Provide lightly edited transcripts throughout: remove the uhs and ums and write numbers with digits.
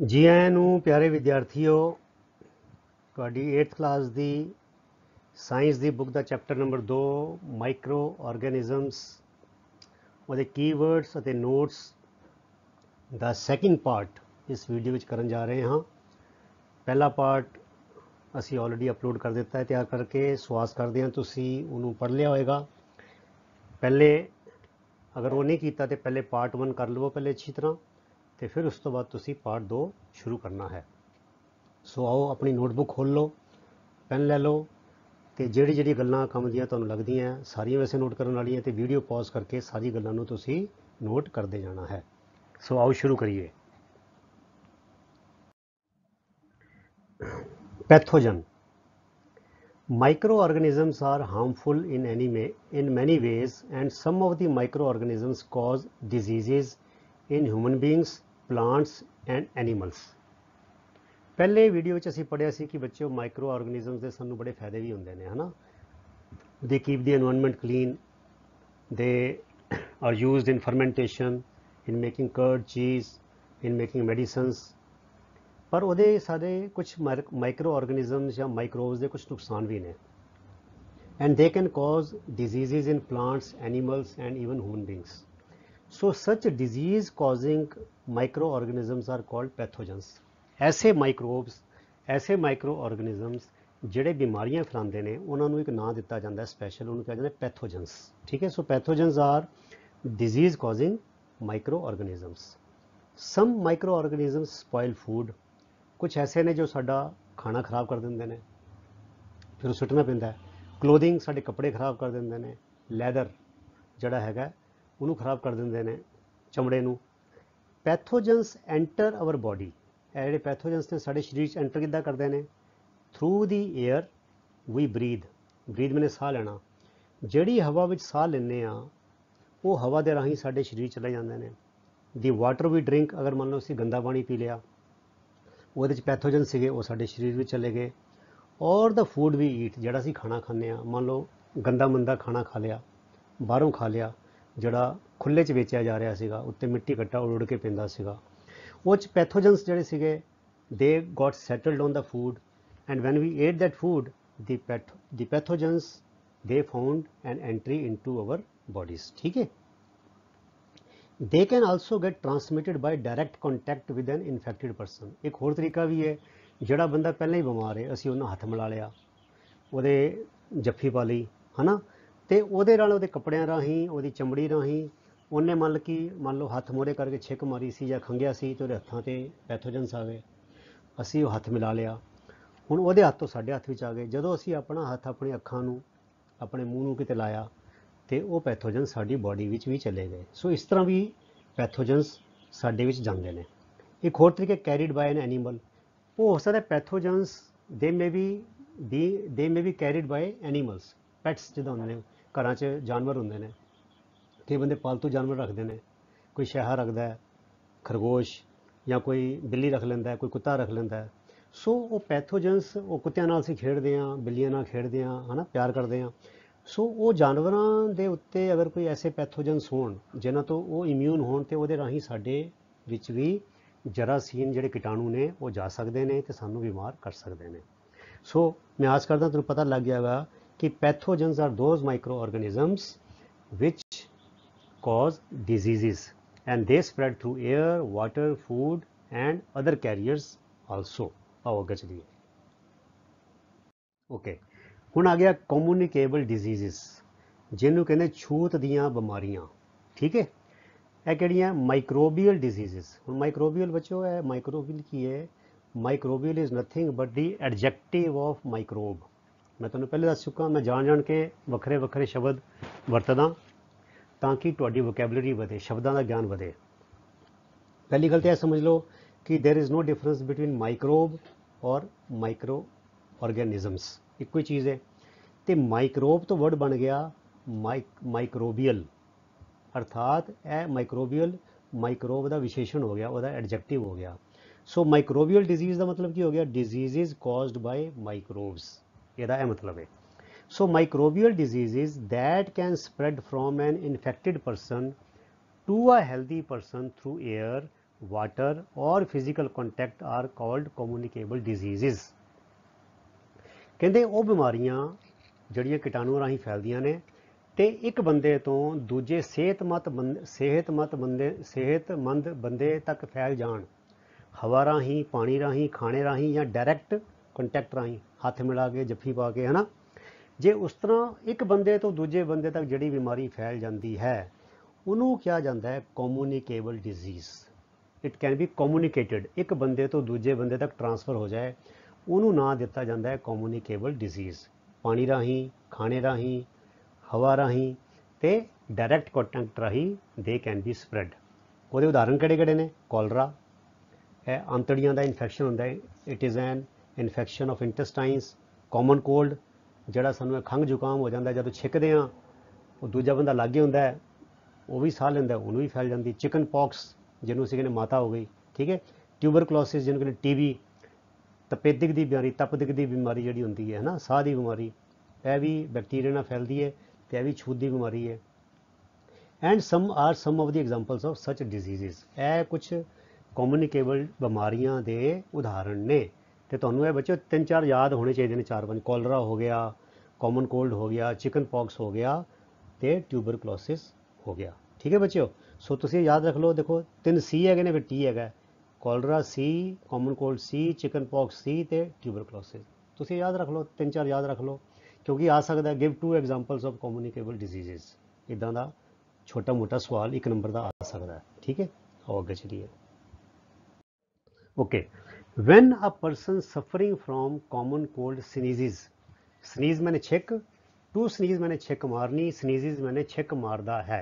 ਜੀ ਆਇਆਂ ਨੂੰ ਪਿਆਰੇ ਵਿਦਿਆਰਥੀਓ, ਤੁਹਾਡੀ 8th ਕਲਾਸ ਦੀ ਸਾਇੰਸ ਦੀ ਬੁੱਕ ਦਾ ਚੈਪਟਰ ਨੰਬਰ 2 ਮਾਈਕਰੋ ਆਰਗੈਨਿਜ਼ਮਸ, ਉਹਦੇ ਕੀਵਰਡਸ ਅਤੇ ਨੋਟਸ ਦਾ ਸੈਕਿੰਡ ਪਾਰਟ ਇਸ ਵੀਡੀਓ ਵਿੱਚ ਕਰਨ ਜਾ ਰਹੇ ਹਾਂ। ਪਹਿਲਾ ਪਾਰਟ ਅਸੀਂ ਆਲਰੇਡੀ ਅਪਲੋਡ ਕਰ ਦਿੱਤਾ ਹੈ ਤਿਆਰ ਕਰਕੇ। ਸਵਾਸ ਕਰਦੇ ਹਾਂ ਤੁਸੀਂ ਉਹਨੂੰ ਪੜ੍ਹ ਲਿਆ ਹੋਏਗਾ। ਪਹਿਲੇ ਅਗਰ ਉਹ ਨਹੀਂ ਕੀਤਾ ਤੇ ਪਹਿਲੇ ਪਾਰਟ 1 ਕਰ ਲਵੋ ਪਹਿਲੇ ਅੱਛੀ ਤਰ੍ਹਾਂ, ਤੇ ਫਿਰ ਉਸ ਤੋਂ ਬਾਅਦ ਤੁਸੀਂ ਪਾਰਟ 2 ਸ਼ੁਰੂ ਕਰਨਾ ਹੈ। ਸੋ ਆਓ ਆਪਣੀ ਨੋਟਬੁੱਕ ਖੋਲ੍ਹ ਲਓ, ਪੈਨ ਲੈ ਲਓ, ਤੇ ਜਿਹੜੀ ਗੱਲਾਂ ਕੰਮ ਦੀਆਂ ਤੁਹਾਨੂੰ ਲੱਗਦੀਆਂ ਸਾਰੀਆਂ ਵੈਸੇ ਨੋਟ ਕਰਨ ਵਾਲੀਆਂ, ਤੇ ਵੀਡੀਓ ਪੌਜ਼ ਕਰਕੇ ਸਾਰੀ ਗੱਲਾਂ ਨੂੰ ਤੁਸੀਂ ਨੋਟ ਕਰਦੇ ਜਾਣਾ ਹੈ। ਸੋ ਆਓ ਸ਼ੁਰੂ ਕਰੀਏ। Pathogen. Microorganisms are harmful in many ways, and some of the microorganisms cause diseases in human beings, plants and animals. ਪਹਿਲੇ ਵੀਡੀਓ ਵਿੱਚ ਅਸੀਂ ਪੜ੍ਹਿਆ ਸੀ ਕਿ ਬੱਚਿਓ ਮਾਈਕਰੋ ਆਰਗੈਨਿਜ਼ਮਸ ਦੇ ਸਾਨੂੰ ਬੜੇ ਫਾਇਦੇ ਵੀ ਹੁੰਦੇ ਨੇ, ਹਨਾ। They keep the environment clean. They are used in fermentation, in making curd, cheese, in making medicines. ਪਰ ਉਹਦੇ ਸਾਰੇ ਕੁਝ ਮਾਈਕਰੋ ਆਰਗੈਨਿਜ਼ਮਸ ਜਾਂ ਮਾਈਕਰੋਬਸ ਦੇ ਕੁਝ ਨੁਕਸਾਨ ਵੀ ਨੇ, and they can cause diseases in plants, animals and even human beings. So such disease causing microorganisms are called pathogens. ऐसे माइक्रोब्स, ऐसे माइक्रो ऑर्गेनिजम्स ਜਿਹੜੇ ਬਿਮਾਰੀਆਂ ਫੈਲਾਉਂਦੇ ਨੇ ਉਹਨਾਂ ਨੂੰ ਇੱਕ ਨਾਂ ਦਿੱਤਾ ਜਾਂਦਾ ਸਪੈਸ਼ਲ, ਉਹਨੂੰ ਕਿਹਾ ਜਾਂਦਾ ਪੈਥੋਜਨਸ। ਠੀਕ ਹੈ। ਸੋ ਪੈਥੋਜਨਸ R disease causing microorganisms. Some microorganisms spoil food. ਕੁਛ ਐਸੇ ਨੇ ਜੋ ਸਾਡਾ ਖਾਣਾ ਖਰਾਬ ਕਰ ਦਿੰਦੇ ਨੇ, ਫਿਰ ਉਹ ਸੁੱਟਣਾ ਪੈਂਦਾ ਹੈ। ਕਲੋਥਿੰਗ, ਸਾਡੇ ਕੱਪੜੇ ਖਰਾਬ ਕਰ ਦਿੰਦੇ ਨੇ। ਲੈਦਰ ਜਿਹੜਾ ਹੈਗਾ ਉਹਨੂੰ ਖਰਾਬ ਕਰ ਦਿੰਦੇ ਨੇ, ਚਮੜੇ ਨੂੰ। ਪੈਥੋਜਨਸ ਐਂਟਰ ਆਵਰ ਬੋਡੀ। ਇਹ ਜਿਹੜੇ ਪੈਥੋਜਨਸ ਨੇ ਸਾਡੇ ਸਰੀਰ 'ਚ ਐਂਟਰ ਕਿੱਦਾਂ ਕਰਦੇ ਨੇ? ਥਰੂ ਦੀ ਏਅਰ ਵੀ ਬਰੀਥ। ਬਰੀਥ ਮੈਨੇ ਸਾਹ ਲੈਣਾ। ਜਿਹੜੀ ਹਵਾ ਵਿੱਚ ਸਾਹ ਲੈਂਦੇ ਆ ਉਹ ਹਵਾ ਦੇ ਰਾਹੀਂ ਸਾਡੇ ਸਰੀਰ ਚਲੇ ਜਾਂਦੇ ਨੇ। ਦੀ ਵਾਟਰ ਵੀ ਡਰਿੰਕ, ਅਗਰ ਮੰਨ ਲਓ ਅਸੀਂ ਗੰਦਾ ਪਾਣੀ ਪੀ ਲਿਆ, ਉਹਦੇ 'ਚ ਪੈਥੋਜਨ ਸੀਗੇ, ਉਹ ਸਾਡੇ ਸਰੀਰ ਵਿੱਚ ਚਲੇ ਗਏ। ਔਰ ਦਾ ਫੂਡ ਵੀ ਈਟ, ਜਿਹੜਾ ਅਸੀਂ ਖਾਣਾ ਖਾਂਦੇ ਹਾਂ, ਮੰਨ ਲਓ ਗੰਦਾ ਮੰਦਾ ਖਾਣਾ ਖਾ ਲਿਆ, ਬਾਹਰੋਂ ਖਾ ਲਿਆ, ਜਿਹੜਾ ਖੁੱਲ੍ਹੇ 'ਚ ਵੇਚਿਆ ਜਾ ਰਿਹਾ ਸੀਗਾ, ਉੱਤੇ ਮਿੱਟੀ ਘੱਟਾ ਉੜ ਕੇ ਪੈਂਦਾ ਸੀਗਾ, ਉਹ 'ਚ ਪੈਥੋਜਨਸ ਜਿਹੜੇ ਸੀਗੇ they got settled on the food, and when we ate that food the pathogens they found an entry into our bodies. ਠੀਕ ਹੈ। They can also get transmitted by direct contact with an infected person. ਇੱਕ ਹੋਰ ਤਰੀਕਾ ਵੀ ਹੈ, ਜਿਹੜਾ ਬੰਦਾ ਪਹਿਲਾਂ ਹੀ ਬਿਮਾਰ ਹੈ ਅਸੀਂ ਉਹਨਾਂ ਹੱਥ ਮਿਲਾ ਲਿਆ, ਉਹਦੇ ਜੱਫੀ ਪਾ ਲਈ, ਹੈ ਨਾ, ਅਤੇ ਉਹਦੇ ਨਾਲ ਉਹਦੇ ਕੱਪੜਿਆਂ ਰਾਹੀਂ, ਉਹਦੀ ਚਮੜੀ ਰਾਹੀਂ ਉਹਨੇ ਮੰਨ ਲਓ ਹੱਥ ਮੂਹਰੇ ਕਰਕੇ ਛਿੱਕ ਮਾਰੀ ਸੀ ਜਾਂ ਖੰਘਿਆ ਸੀ ਅਤੇ ਉਹਦੇ ਹੱਥਾਂ 'ਤੇ ਪੈਥੋਜਨਸ ਆ ਗਏ, ਅਸੀਂ ਉਹ ਹੱਥ ਮਿਲਾ ਲਿਆ, ਹੁਣ ਉਹਦੇ ਹੱਥ ਤੋਂ ਸਾਡੇ ਹੱਥ ਵਿੱਚ ਆ ਗਏ। ਜਦੋਂ ਅਸੀਂ ਆਪਣਾ ਹੱਥ ਆਪਣੀ ਅੱਖਾਂ ਨੂੰ, ਆਪਣੇ ਮੂੰਹ ਨੂੰ ਕਿਤੇ ਲਾਇਆ ਅਤੇ ਉਹ ਪੈਥੋਜਨ ਸਾਡੀ ਬਾਡੀ ਵਿੱਚ ਵੀ ਚਲੇ ਗਏ। ਸੋ ਇਸ ਤਰ੍ਹਾਂ ਵੀ ਪੈਥੋਜਨਸ ਸਾਡੇ ਵਿੱਚ ਜਾਂਦੇ ਨੇ। ਇੱਕ ਹੋਰ ਤਰੀਕੇ ਕੈਰੀਡ ਬਾਏ ਐਨ ਐਨੀਮਲ। ਉਹ ਹੋ ਸਕਦਾ pathogens they may be carried by animals, pets ਜਿੱਦਾਂ ਹੁੰਦੇ ਨੇ, ਘਰਾਂ 'ਚ ਜਾਨਵਰ ਹੁੰਦੇ ਨੇ, ਕਈ ਬੰਦੇ ਪਾਲਤੂ ਜਾਨਵਰ ਰੱਖਦੇ ਨੇ, ਕੋਈ ਸ਼ੈਹਾ ਰੱਖਦਾ ਹੈ, ਖਰਗੋਸ਼, ਜਾਂ ਕੋਈ ਬਿੱਲੀ ਰੱਖ ਲੈਂਦਾ, ਕੋਈ ਕੁੱਤਾ ਰੱਖ ਲੈਂਦਾ। ਸੋ ਉਹ ਪੈਥੋਜਨਸ, ਉਹ ਕੁੱਤਿਆਂ ਨਾਲ ਅਸੀਂ ਖੇਡਦੇ ਹਾਂ, ਬਿੱਲੀਆਂ ਨਾਲ ਖੇਡਦੇ ਹਾਂ, ਹੈ ਨਾ, ਪਿਆਰ ਕਰਦੇ ਹਾਂ। ਸੋ ਉਹ ਜਾਨਵਰਾਂ ਦੇ ਉੱਤੇ ਅਗਰ ਕੋਈ ਐਸੇ ਪੈਥੋਜਨਸ ਹੋਣ ਜਿਨ੍ਹਾਂ ਤੋਂ ਉਹ ਇਮਿਊਨ ਹੋਣ, ਅਤੇ ਉਹਦੇ ਰਾਹੀਂ ਸਾਡੇ ਵਿੱਚ ਵੀ ਜਰਾਸੀਮ ਜਿਹੜੇ ਕੀਟਾਣੂ ਨੇ ਉਹ ਜਾ ਸਕਦੇ ਨੇ ਅਤੇ ਸਾਨੂੰ ਬਿਮਾਰ ਕਰ ਸਕਦੇ ਨੇ। ਸੋ ਮੈਂ ਆਸ ਕਰਦਾ ਤੁਹਾਨੂੰ ਪਤਾ ਲੱਗ ਜਾਏਗਾ ਕਿ pathogens are those micro organisms which cause diseases and they spread through air, water, food and other carriers also. ਆਓ ਅੱਗੇ ਚਲੀਏ। ਓਕੇ, ਹੁਣ ਆ ਗਿਆ ਕਮਿਊਨੀਕੇਬਲ ਡਿਜ਼ੀਜ਼ਸ, ਜਿਹਨੂੰ ਕਹਿੰਦੇ ਛੂਤ ਦੀਆਂ ਬਿਮਾਰੀਆਂ। ਠੀਕ ਹੈ। ਇਹ ਕਿਹੜੀਆਂ? Microbial diseases. ਹੁਣ ਮਾਈਕਰੋਬੀਅਲ ਬੱਚੋ, ਇਹ ਮਾਈਕਰੋਬੀਅਲ ਕੀ ਹੈ? Microbial is nothing but the adjective of microbe. ਮੈਂ ਤੁਹਾਨੂੰ ਪਹਿਲੇ ਦੱਸ ਚੁੱਕਾ, ਮੈਂ ਜਾਣ ਕੇ ਵੱਖਰੇ ਵੱਖਰੇ ਸ਼ਬਦ ਵਰਤਦਾ ਤਾਂ ਕਿ ਤੁਹਾਡੀ ਵੋਕੈਬਲਰੀ ਵਧੇ, ਸ਼ਬਦਾਂ ਦਾ ਗਿਆਨ ਵਧੇ। ਪਹਿਲੀ ਗੱਲ ਤਾਂ ਇਹ ਸਮਝ ਲਓ ਕਿ there is no difference between microbe ਔਰ ਮਾਈਕਰੋ ਆਰਗੈਨਿਜ਼ਮਸ, ਇੱਕੋ ਹੀ ਚੀਜ਼ ਹੈ। ਅਤੇ ਮਾਈਕਰੋਬ ਤੋਂ ਵਰਡ ਬਣ ਗਿਆ ਮਾਈਕਰੋਬੀਅਲ, ਅਰਥਾਤ ਇਹ ਮਾਈਕਰੋਬੀਅਲ ਮਾਈਕਰੋਬ ਦਾ ਵਿਸ਼ੇਸ਼ਣ ਹੋ ਗਿਆ, ਉਹਦਾ ਐਡਜੈਕਟਿਵ ਹੋ ਗਿਆ। ਸੋ ਮਾਈਕਰੋਬੀਅਲ ਡਿਜ਼ੀਜ਼ ਦਾ ਮਤਲਬ ਕੀ ਹੋ ਗਿਆ? ਡਿਜ਼ੀਜ਼ਜ਼ ਕਾਜ਼ਡ ਬਾਏ ਮਾਈਕਰੋਬਸ, ਇਹਦਾ ਇਹ ਮਤਲਬ ਹੈ। So microbial diseases that can spread from an infected person to a healthy person through air, water or physical contact are called communicable diseases। ਕਹਿੰਦੇ ਉਹ ਬਿਮਾਰੀਆਂ ਜਿਹੜੀਆਂ ਕੀਟਾਣੂ ਰਾਹੀਂ ਫੈਲਦੀਆਂ ਨੇ ਤੇ ਇੱਕ ਬੰਦੇ ਤੋਂ ਦੂਜੇ ਸਿਹਤਮੰਦ ਬੰਦੇ ਤੱਕ ਫੈਲ ਜਾਣ, ਹਵਾ ਰਾਹੀਂ, ਪਾਣੀ ਰਾਹੀਂ, ਖਾਣੇ ਰਾਹੀਂ ਜਾਂ ਡਾਇਰੈਕਟ ਕੰਟੈਕਟ ਰਾਹੀਂ, ਹੱਥ ਮਿਲਾ ਕੇ, ਜੱਫੀ ਪਾ ਕੇ, ਹੈ ਨਾ। ਜੇ ਉਸ ਤਰ੍ਹਾਂ ਇੱਕ ਬੰਦੇ ਤੋਂ ਦੂਜੇ ਬੰਦੇ ਤੱਕ ਜਿਹੜੀ ਬਿਮਾਰੀ ਫੈਲ ਜਾਂਦੀ ਹੈ ਉਹਨੂੰ ਕਿਹਾ ਜਾਂਦਾ ਹੈ communicable disease. It can be ਕਮਿਊਨੀਕੇਟਡ, ਇੱਕ ਬੰਦੇ ਤੋਂ ਦੂਜੇ ਬੰਦੇ ਤੱਕ ਟਰਾਂਸਫਰ ਹੋ ਜਾਏ, ਉਹਨੂੰ ਨਾਂ ਦਿੱਤਾ ਜਾਂਦਾ ਹੈ ਕਮਿਊਨੀਕੇਬਲ ਡਿਜ਼ੀਜ਼। ਪਾਣੀ ਰਾਹੀਂ, ਖਾਣੇ ਰਾਹੀਂ, ਹਵਾ ਰਾਹੀਂ ਤੇ ਡਾਇਰੈਕਟ ਕੰਟੈਕਟ ਰਾਹੀਂ ਦੇ ਕੈਨ ਬੀ ਸਪਰੈਡ। ਉਹਦੇ ਉਦਾਹਰਨ ਕਿਹੜੇ ਕਿਹੜੇ ਨੇ? ਕੋਲਰਾ, ਇਹ ਅੰਤੜੀਆਂ ਦਾ ਇਨਫੈਕਸ਼ਨ ਹੁੰਦਾ ਹੈ, it is an infection of intestines. Common cold, ਜਿਹੜਾ ਸਾਨੂੰ ਖੰਘ ਜ਼ੁਕਾਮ ਹੋ ਜਾਂਦਾ ਜਦੋਂ ਛਿੱਕਦੇ ਹਾਂ, ਉਹ ਦੂਜਾ ਬੰਦਾ ਲਾਗੇ ਹੁੰਦਾ ਹੈ, ਉਹ ਵੀ ਸਾਹ ਲੈਂਦਾ, ਉਹਨੂੰ ਵੀ ਫੈਲ ਜਾਂਦੀ। ਚਿਕਨ ਪੌਕਸ, ਜਿਹਨੂੰ ਅਸੀਂ ਕਹਿੰਦੇ ਮਾਤਾ ਹੋ ਗਈ, ਠੀਕ ਹੈ। ਟਿਊਬਰਕਲੋਸਿਸ, ਜਿਹਨੂੰ ਕਹਿੰਦੇ TB, ਤਪੇਦਕ ਦੀ ਬਿਮਾਰੀ, ਤਪਦਿਕ ਦੀ ਬਿਮਾਰੀ ਜਿਹੜੀ ਹੁੰਦੀ ਹੈ ਨਾ, ਸਾਹ ਦੀ ਬਿਮਾਰੀ, ਇਹ ਵੀ ਬੈਕਟੀਰੀਆ ਨਾਲ ਫੈਲਦੀ ਹੈ ਤੇ ਇਹ ਵੀ ਛੂਤ ਦੀ ਬਿਮਾਰੀ ਹੈ। And some of the examples of such diseases. ਇਹ ਕੁਛ ਕਮਿਊਨੀਕੇਬਲ ਬਿਮਾਰੀਆਂ ਦੇ ਉਦਾਹਰਣ ਨੇ ਤੇ ਤੁਹਾਨੂੰ ਇਹ ਬੱਚੋ 3-4 ਯਾਦ ਹੋਣੇ ਚਾਹੀਦੇ ਨੇ, 4-5। ਕੋਲਰਾ ਹੋ ਗਿਆ, ਕਾਮਨ ਕੋਲਡ ਹੋ ਗਿਆ, ਚਿਕਨ ਪੌਕਸ ਹੋ ਗਿਆ ਤੇ ਟਿਊਬਰਕਲੋਸਿਸ ਹੋ ਗਿਆ, ਠੀਕ ਹੈ ਬੱਚਿਓ। ਸੋ ਤੁਸੀਂ ਯਾਦ ਰੱਖ ਲਓ, ਦੇਖੋ 3 C ਹੈਗੇ ਨੇ, ਫਿਰ T ਹੈਗਾ, ਕੋਲਰਾ C, common cold C, chicken pox C ਤੇ ਟਿਊਬਰਕਲੋਸਿਸ। ਤੁਸੀਂ ਯਾਦ ਰੱਖ ਲਓ, 3-4 ਯਾਦ ਰੱਖ ਲਓ, ਕਿਉਂਕਿ ਆ ਸਕਦਾ give 2 examples of communicable diseases. ਇੱਦਾਂ ਦਾ ਛੋਟਾ ਮੋਟਾ ਸਵਾਲ 1 ਨੰਬਰ ਦਾ ਆ ਸਕਦਾ ਹੈ, ਠੀਕ ਹੈ। ਆਓ ਅੱਗੇ ਚਲੀਏ। Okay, when a person suffering from common cold sneezes, sneeze मैंने छिक, to sneeze मैंने छिक मारनी, sneezes मैंने छिक मारदा है।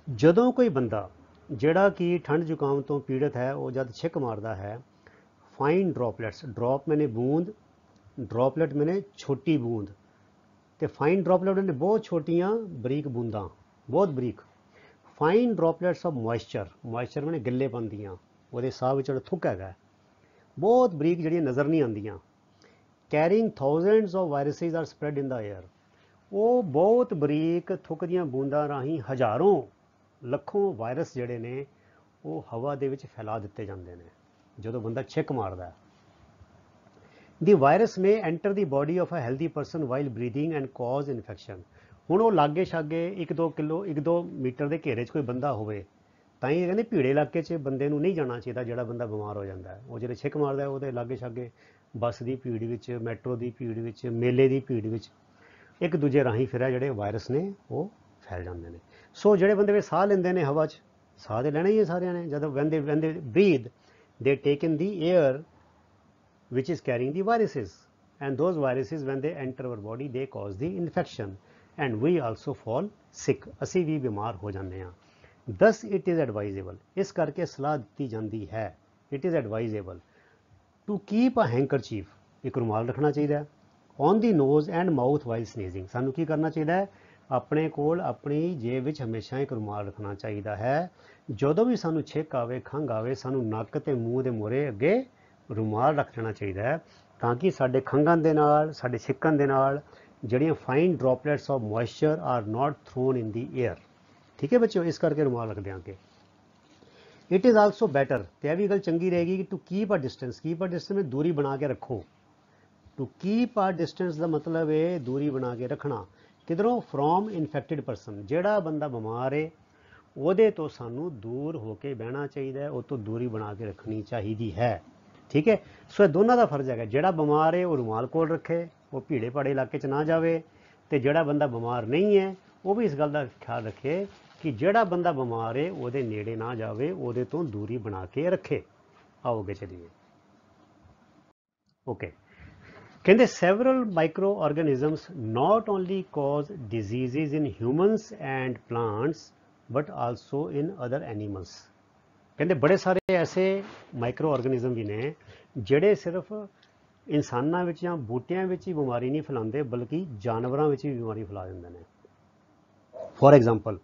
ਜਦੋਂ ਕੋਈ ਬੰਦਾ ਜਿਹੜਾ ਕਿ ਠੰਡ ਜ਼ੁਕਾਮ ਤੋਂ ਪੀੜਤ ਹੈ ਉਹ ਜਦ ਛਿੱਕ ਮਾਰਦਾ ਹੈ, ਫਾਈਨ ਡ੍ਰੌਪਲੇਟਸ, ਡ੍ਰੌਪ ਮੈਨੇ ਬੂੰਦ, ਡ੍ਰੌਪਲੇਟ ਮੈਨੇ ਛੋਟੀ ਬੂੰਦ ਤੇ ਫਾਈਨ ਡ੍ਰੌਪਲੇਟ ਮੈਨੇ ਬਹੁਤ ਛੋਟੀਆਂ ਬਰੀਕ ਬੂੰਦਾਂ, ਬਹੁਤ ਬਰੀਕ। Fine droplets of moisture, moisture ਮੈਨੇ ਗਿੱਲੇਪਨ ਦੀਆਂ, ਉਹਦੇ ਸਾਹ ਵਿੱਚ ਜਿਹੜਾ ਥੁੱਕ ਹੈਗਾ, ਬਹੁਤ ਬਰੀਕ, ਜਿਹੜੀਆਂ ਨਜ਼ਰ ਨਹੀਂ ਆਉਂਦੀਆਂ। Carrying thousands of viruses are spread in the air, ਉਹ ਬਹੁਤ ਬਰੀਕ ਥੁੱਕ ਦੀਆਂ ਬੂੰਦਾਂ ਰਾਹੀਂ ਹਜ਼ਾਰਾਂ ਲੱਖੋਂ ਵਾਇਰਸ ਜਿਹੜੇ ਨੇ ਉਹ ਹਵਾ ਦੇ ਵਿੱਚ ਫੈਲਾ ਦਿੱਤੇ ਜਾਂਦੇ ਨੇ ਜਦੋਂ ਬੰਦਾ ਛਿੱਕ ਮਾਰਦਾ। The virus may enter the body of a healthy person while breathing and cause infection. ਹੁਣ ਉਹ ਲਾਗੇ ਛਾਗੇ 1-2 ਮੀਟਰ ਦੇ ਘੇਰੇ 'ਚ ਕੋਈ ਬੰਦਾ ਹੋਵੇ, ਤਾਂ ਹੀ ਕਹਿੰਦੇ ਭੀੜੇ ਇਲਾਕੇ 'ਚ ਬੰਦੇ ਨੂੰ ਨਹੀਂ ਜਾਣਾ ਚਾਹੀਦਾ ਜਿਹੜਾ ਬੰਦਾ ਬਿਮਾਰ ਹੋ ਜਾਂਦਾ ਹੈ। ਉਹ ਜਿਹੜੇ ਛਿੱਕ ਮਾਰਦਾ ਉਹਦੇ ਲਾਗੇ ਛਾਗੇ ਬੱਸ ਦੀ ਭੀੜ ਵਿੱਚ, ਮੈਟਰੋ ਦੀ ਭੀੜ ਵਿੱਚ, ਮੇਲੇ ਦੀ ਭੀੜ ਵਿੱਚ ਇੱਕ ਦੂਜੇ ਰਾਹੀਂ ਫਿਰ ਜਿਹੜੇ ਵਾਇਰਸ ਨੇ ਉਹ ਫੈਲ ਜਾਂਦੇ ਨੇ। ਸੋ ਜਿਹੜੇ ਬੰਦੇ ਵੀ ਸਾਹ ਲੈਂਦੇ ਨੇ ਹਵਾ 'ਚ, ਸਾਹ ਦੇ ਲੈਣਾ ਹੀ ਹੈ ਸਾਰਿਆਂ ਨੇ। ਜਦੋਂ when they breathe they take in the air which is carrying the viruses, and those viruses when they enter our body they cause the infection and we also fall sick, ਅਸੀਂ ਵੀ ਬਿਮਾਰ ਹੋ ਜਾਂਦੇ ਹਾਂ। thus it is advisable, ਇਸ ਕਰਕੇ ਸਲਾਹ ਦਿੱਤੀ ਜਾਂਦੀ ਹੈ, it is advisable to keep a handkerchief, ਇੱਕ ਰੁਮਾਲ ਰੱਖਣਾ ਚਾਹੀਦਾ ਹੈ, on the nose and mouth while sneezing। ਸਾਨੂੰ ਕੀ ਕਰਨਾ ਚਾਹੀਦਾ ਹੈ? ਆਪਣੇ ਕੋਲ ਆਪਣੀ ਜੇਬ ਵਿੱਚ ਹਮੇਸ਼ਾ ਇੱਕ ਰੁਮਾਲ ਰੱਖਣਾ ਚਾਹੀਦਾ ਹੈ। ਜਦੋਂ ਵੀ ਸਾਨੂੰ ਛਿੱਕ ਆਵੇ, ਖੰਘ ਆਵੇ, ਸਾਨੂੰ ਨੱਕ ਤੇ ਮੂੰਹ ਦੇ ਮੂਹਰੇ ਅੱਗੇ ਰੁਮਾਲ ਰੱਖ ਲੈਣਾ ਚਾਹੀਦਾ ਹੈ, ਤਾਂ ਕਿ ਸਾਡੇ ਖੰਘਣ ਦੇ ਨਾਲ, ਸਾਡੇ ਛਿੱਕਣ ਦੇ ਨਾਲ ਜਿਹੜੀਆਂ fine droplets of moisture are not thrown in the air, ਠੀਕ ਹੈ ਬੱਚਿਓ। ਇਸ ਕਰਕੇ ਰੁਮਾਲ ਰੱਖਦੇ ਹਾਂ ਅੱਗੇ। ਇਟ ਇਜ਼ ਆਲਸੋ ਬੈਟਰ, ਤੇ ਇਹ ਵੀ ਗੱਲ ਚੰਗੀ ਰਹੇਗੀ ਕਿ to keep a distance, keep a distance ਵਿੱਚ ਦੂਰੀ ਬਣਾ ਕੇ ਰੱਖੋ। ਟੂ ਕੀਪ ਅ ਡਿਸਟੈਂਸ ਦਾ ਮਤਲਬ ਹੈ ਦੂਰੀ ਬਣਾ ਕੇ ਰੱਖਣਾ। ਕਿਧਰੋਂ? ਫਰੋਮ ਇਨਫੈਕਟਡ ਪਰਸਨ, ਜਿਹੜਾ ਬੰਦਾ ਬਿਮਾਰ ਹੈ ਉਹਦੇ ਤੋਂ ਸਾਨੂੰ ਦੂਰ ਹੋ ਕੇ ਬਹਿਣਾ ਚਾਹੀਦਾ ਹੈ, ਉਹ ਤੋਂ ਦੂਰੀ ਬਣਾ ਕੇ ਰੱਖਣੀ ਚਾਹੀਦੀ ਹੈ, ਠੀਕ ਹੈ। ਸੋ ਇਹ ਦੋਨਾਂ ਦਾ ਫਰਜ਼ ਹੈਗਾ। ਜਿਹੜਾ ਬਿਮਾਰ ਹੈ ਉਹ ਰੁਮਾਲ ਕੋਲ ਰੱਖੇ, ਉਹ ਭੀੜੇ ਭਾੜੇ ਇਲਾਕੇ 'ਚ ਨਾ ਜਾਵੇ, ਤੇ ਜਿਹੜਾ ਬੰਦਾ ਬਿਮਾਰ ਨਹੀਂ ਹੈ ਉਹ ਵੀ ਇਸ ਗੱਲ ਦਾ ਖਿਆਲ ਰੱਖੇ ਕਿ ਜਿਹੜਾ ਬੰਦਾ ਬਿਮਾਰ ਹੈ ਉਹਦੇ ਨੇੜੇ ਨਾ ਜਾਵੇ, ਉਹਦੇ ਤੋਂ ਦੂਰੀ ਬਣਾ ਕੇ ਰੱਖੇ। ਆਓ ਅੱਗੇ ਚਲੀਏ। ਓਕੇ, ਕਹਿੰਦੇ several microorganisms not only cause diseases in humans and plants but also in other animals। ਕਹਿੰਦੇ ਬੜੇ ਸਾਰੇ ਐਸੇ ਮਾਈਕਰੋ ਆਰਗੇਨਿਜ਼ਮ ਵੀ ਨੇ ਜਿਹੜੇ ਸਿਰਫ ਇਨਸਾਨਾਂ ਵਿੱਚ ਜਾਂ ਬੂਟਿਆਂ ਵਿੱਚ ਹੀ ਬਿਮਾਰੀ ਨਹੀਂ ਫੈਲਾਉਂਦੇ, ਬਲਕਿ ਜਾਨਵਰਾਂ ਵਿੱਚ ਵੀ ਬਿਮਾਰੀ ਫੈਲਾ ਦਿੰਦੇ ਨੇ। For example,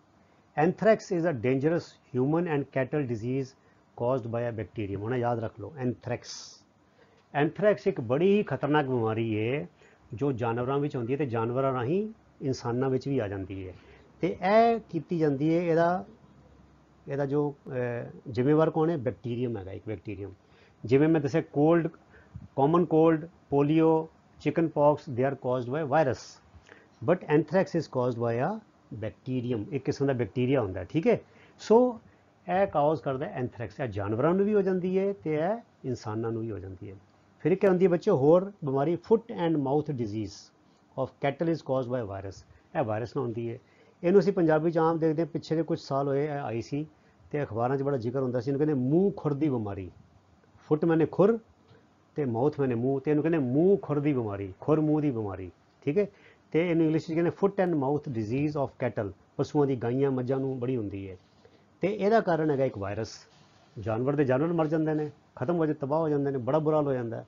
anthrax is a dangerous human and cattle disease caused by a bacterium. होना याद रख लो, एंथ्रैक्स। एंथ्रैक्स एक बड़ी ही खतरनाक बीमारी है जो जानवरों में होती है तो जानवरों राही इंसानों में भी आ जाती है। तो यह की जाती है, ਇਹਦਾ ਇਹਦਾ ਜੋ ਜ਼ਿੰਮੇਵਾਰ ਕੌਣ ਹੈ? ਬੈਕਟੀਰੀਅਮ ਹੈਗਾ, ਇੱਕ ਬੈਕਟੀਰੀਅਮ। ਜਿਵੇਂ ਮੈਂ ਦੱਸਿਆ cold, common cold, polio, chickenpox, they are caused by virus, but anthrax is caused by a bacterium, ਇੱਕ ਕਿਸਮ ਦਾ ਬੈਕਟੀਰੀਆ ਹੁੰਦਾ, ਠੀਕ ਹੈ। ਸੋ ਇਹ ਕਾਜ਼ ਕਰਦਾ ਐਂਥਰੈਕਸ, ਇਹ ਜਾਨਵਰਾਂ ਨੂੰ ਵੀ ਹੋ ਜਾਂਦੀ ਹੈ ਤੇ ਇਹ ਇਨਸਾਨਾਂ ਨੂੰ ਵੀ ਹੋ ਜਾਂਦੀ ਹੈ। ਫਿਰ ਕੀ ਹੁੰਦੀ ਹੈ ਬੱਚੇ ਹੋਰ ਬਿਮਾਰੀ? Foot and mouth disease of cattle is caused by virus, ਇਹ ਵਾਇਰਸ ਨਾਲ ਹੁੰਦੀ ਹੈ। ਇਹਨੂੰ ਅਸੀਂ ਪੰਜਾਬੀ 'ਚ ਆਮ ਦੇਖਦੇ ਹਾਂ, ਪਿੱਛੇ ਦੇ ਕੁਝ ਸਾਲ ਹੋਏ ਇਹ ਆਈ ਸੀ ਤੇ ਅਖਬਾਰਾਂ 'ਚ ਬੜਾ ਜ਼ਿਕਰ ਹੁੰਦਾ ਸੀ, ਇਹਨੂੰ ਕਹਿੰਦੇ ਮੂੰਹ ਖੁਰ ਦੀ ਬਿਮਾਰੀ। ਫੁੱਟ ਮੈਨੇ ਖੁਰ ਤੇ ਮਾਊਥ ਮੈਨੇ ਮੂੰਹ, ਤੇ ਇਹਨੂੰ ਕਹਿੰਦੇ ਮੂੰਹ ਖੁਰ ਦੀ ਬਿਮਾਰੀ, ਖੁਰ ਮੂੰਹ ਦੀ ਬਿਮਾਰੀ, ਠੀਕ ਹੈ। ਤੇ ਇਹਨੂੰ ਇੰਗਲਿਸ਼ 'ਚ ਕਹਿੰਦੇ foot and mouth disease of cattle, ਪਸ਼ੂਆਂ ਦੀ, ਗਾਈਆਂ ਮੱਝਾਂ ਨੂੰ ਬੜੀ ਹੁੰਦੀ ਹੈ। ਤੇ ਇਹਦਾ ਕਾਰਨ ਹੈਗਾ ਇੱਕ ਵਾਇਰਸ। ਜਾਨਵਰ ਦੇ ਜਾਨਵਰ ਮਰ ਜਾਂਦੇ ਨੇ, ਖਤਮ ਹੋ ਜਾਂਦੇ, ਤਬਾਹ ਹੋ ਜਾਂਦੇ ਨੇ, ਬੜਾ ਬੁਰਾ ਹਾਲ ਹੋ ਜਾਂਦਾ।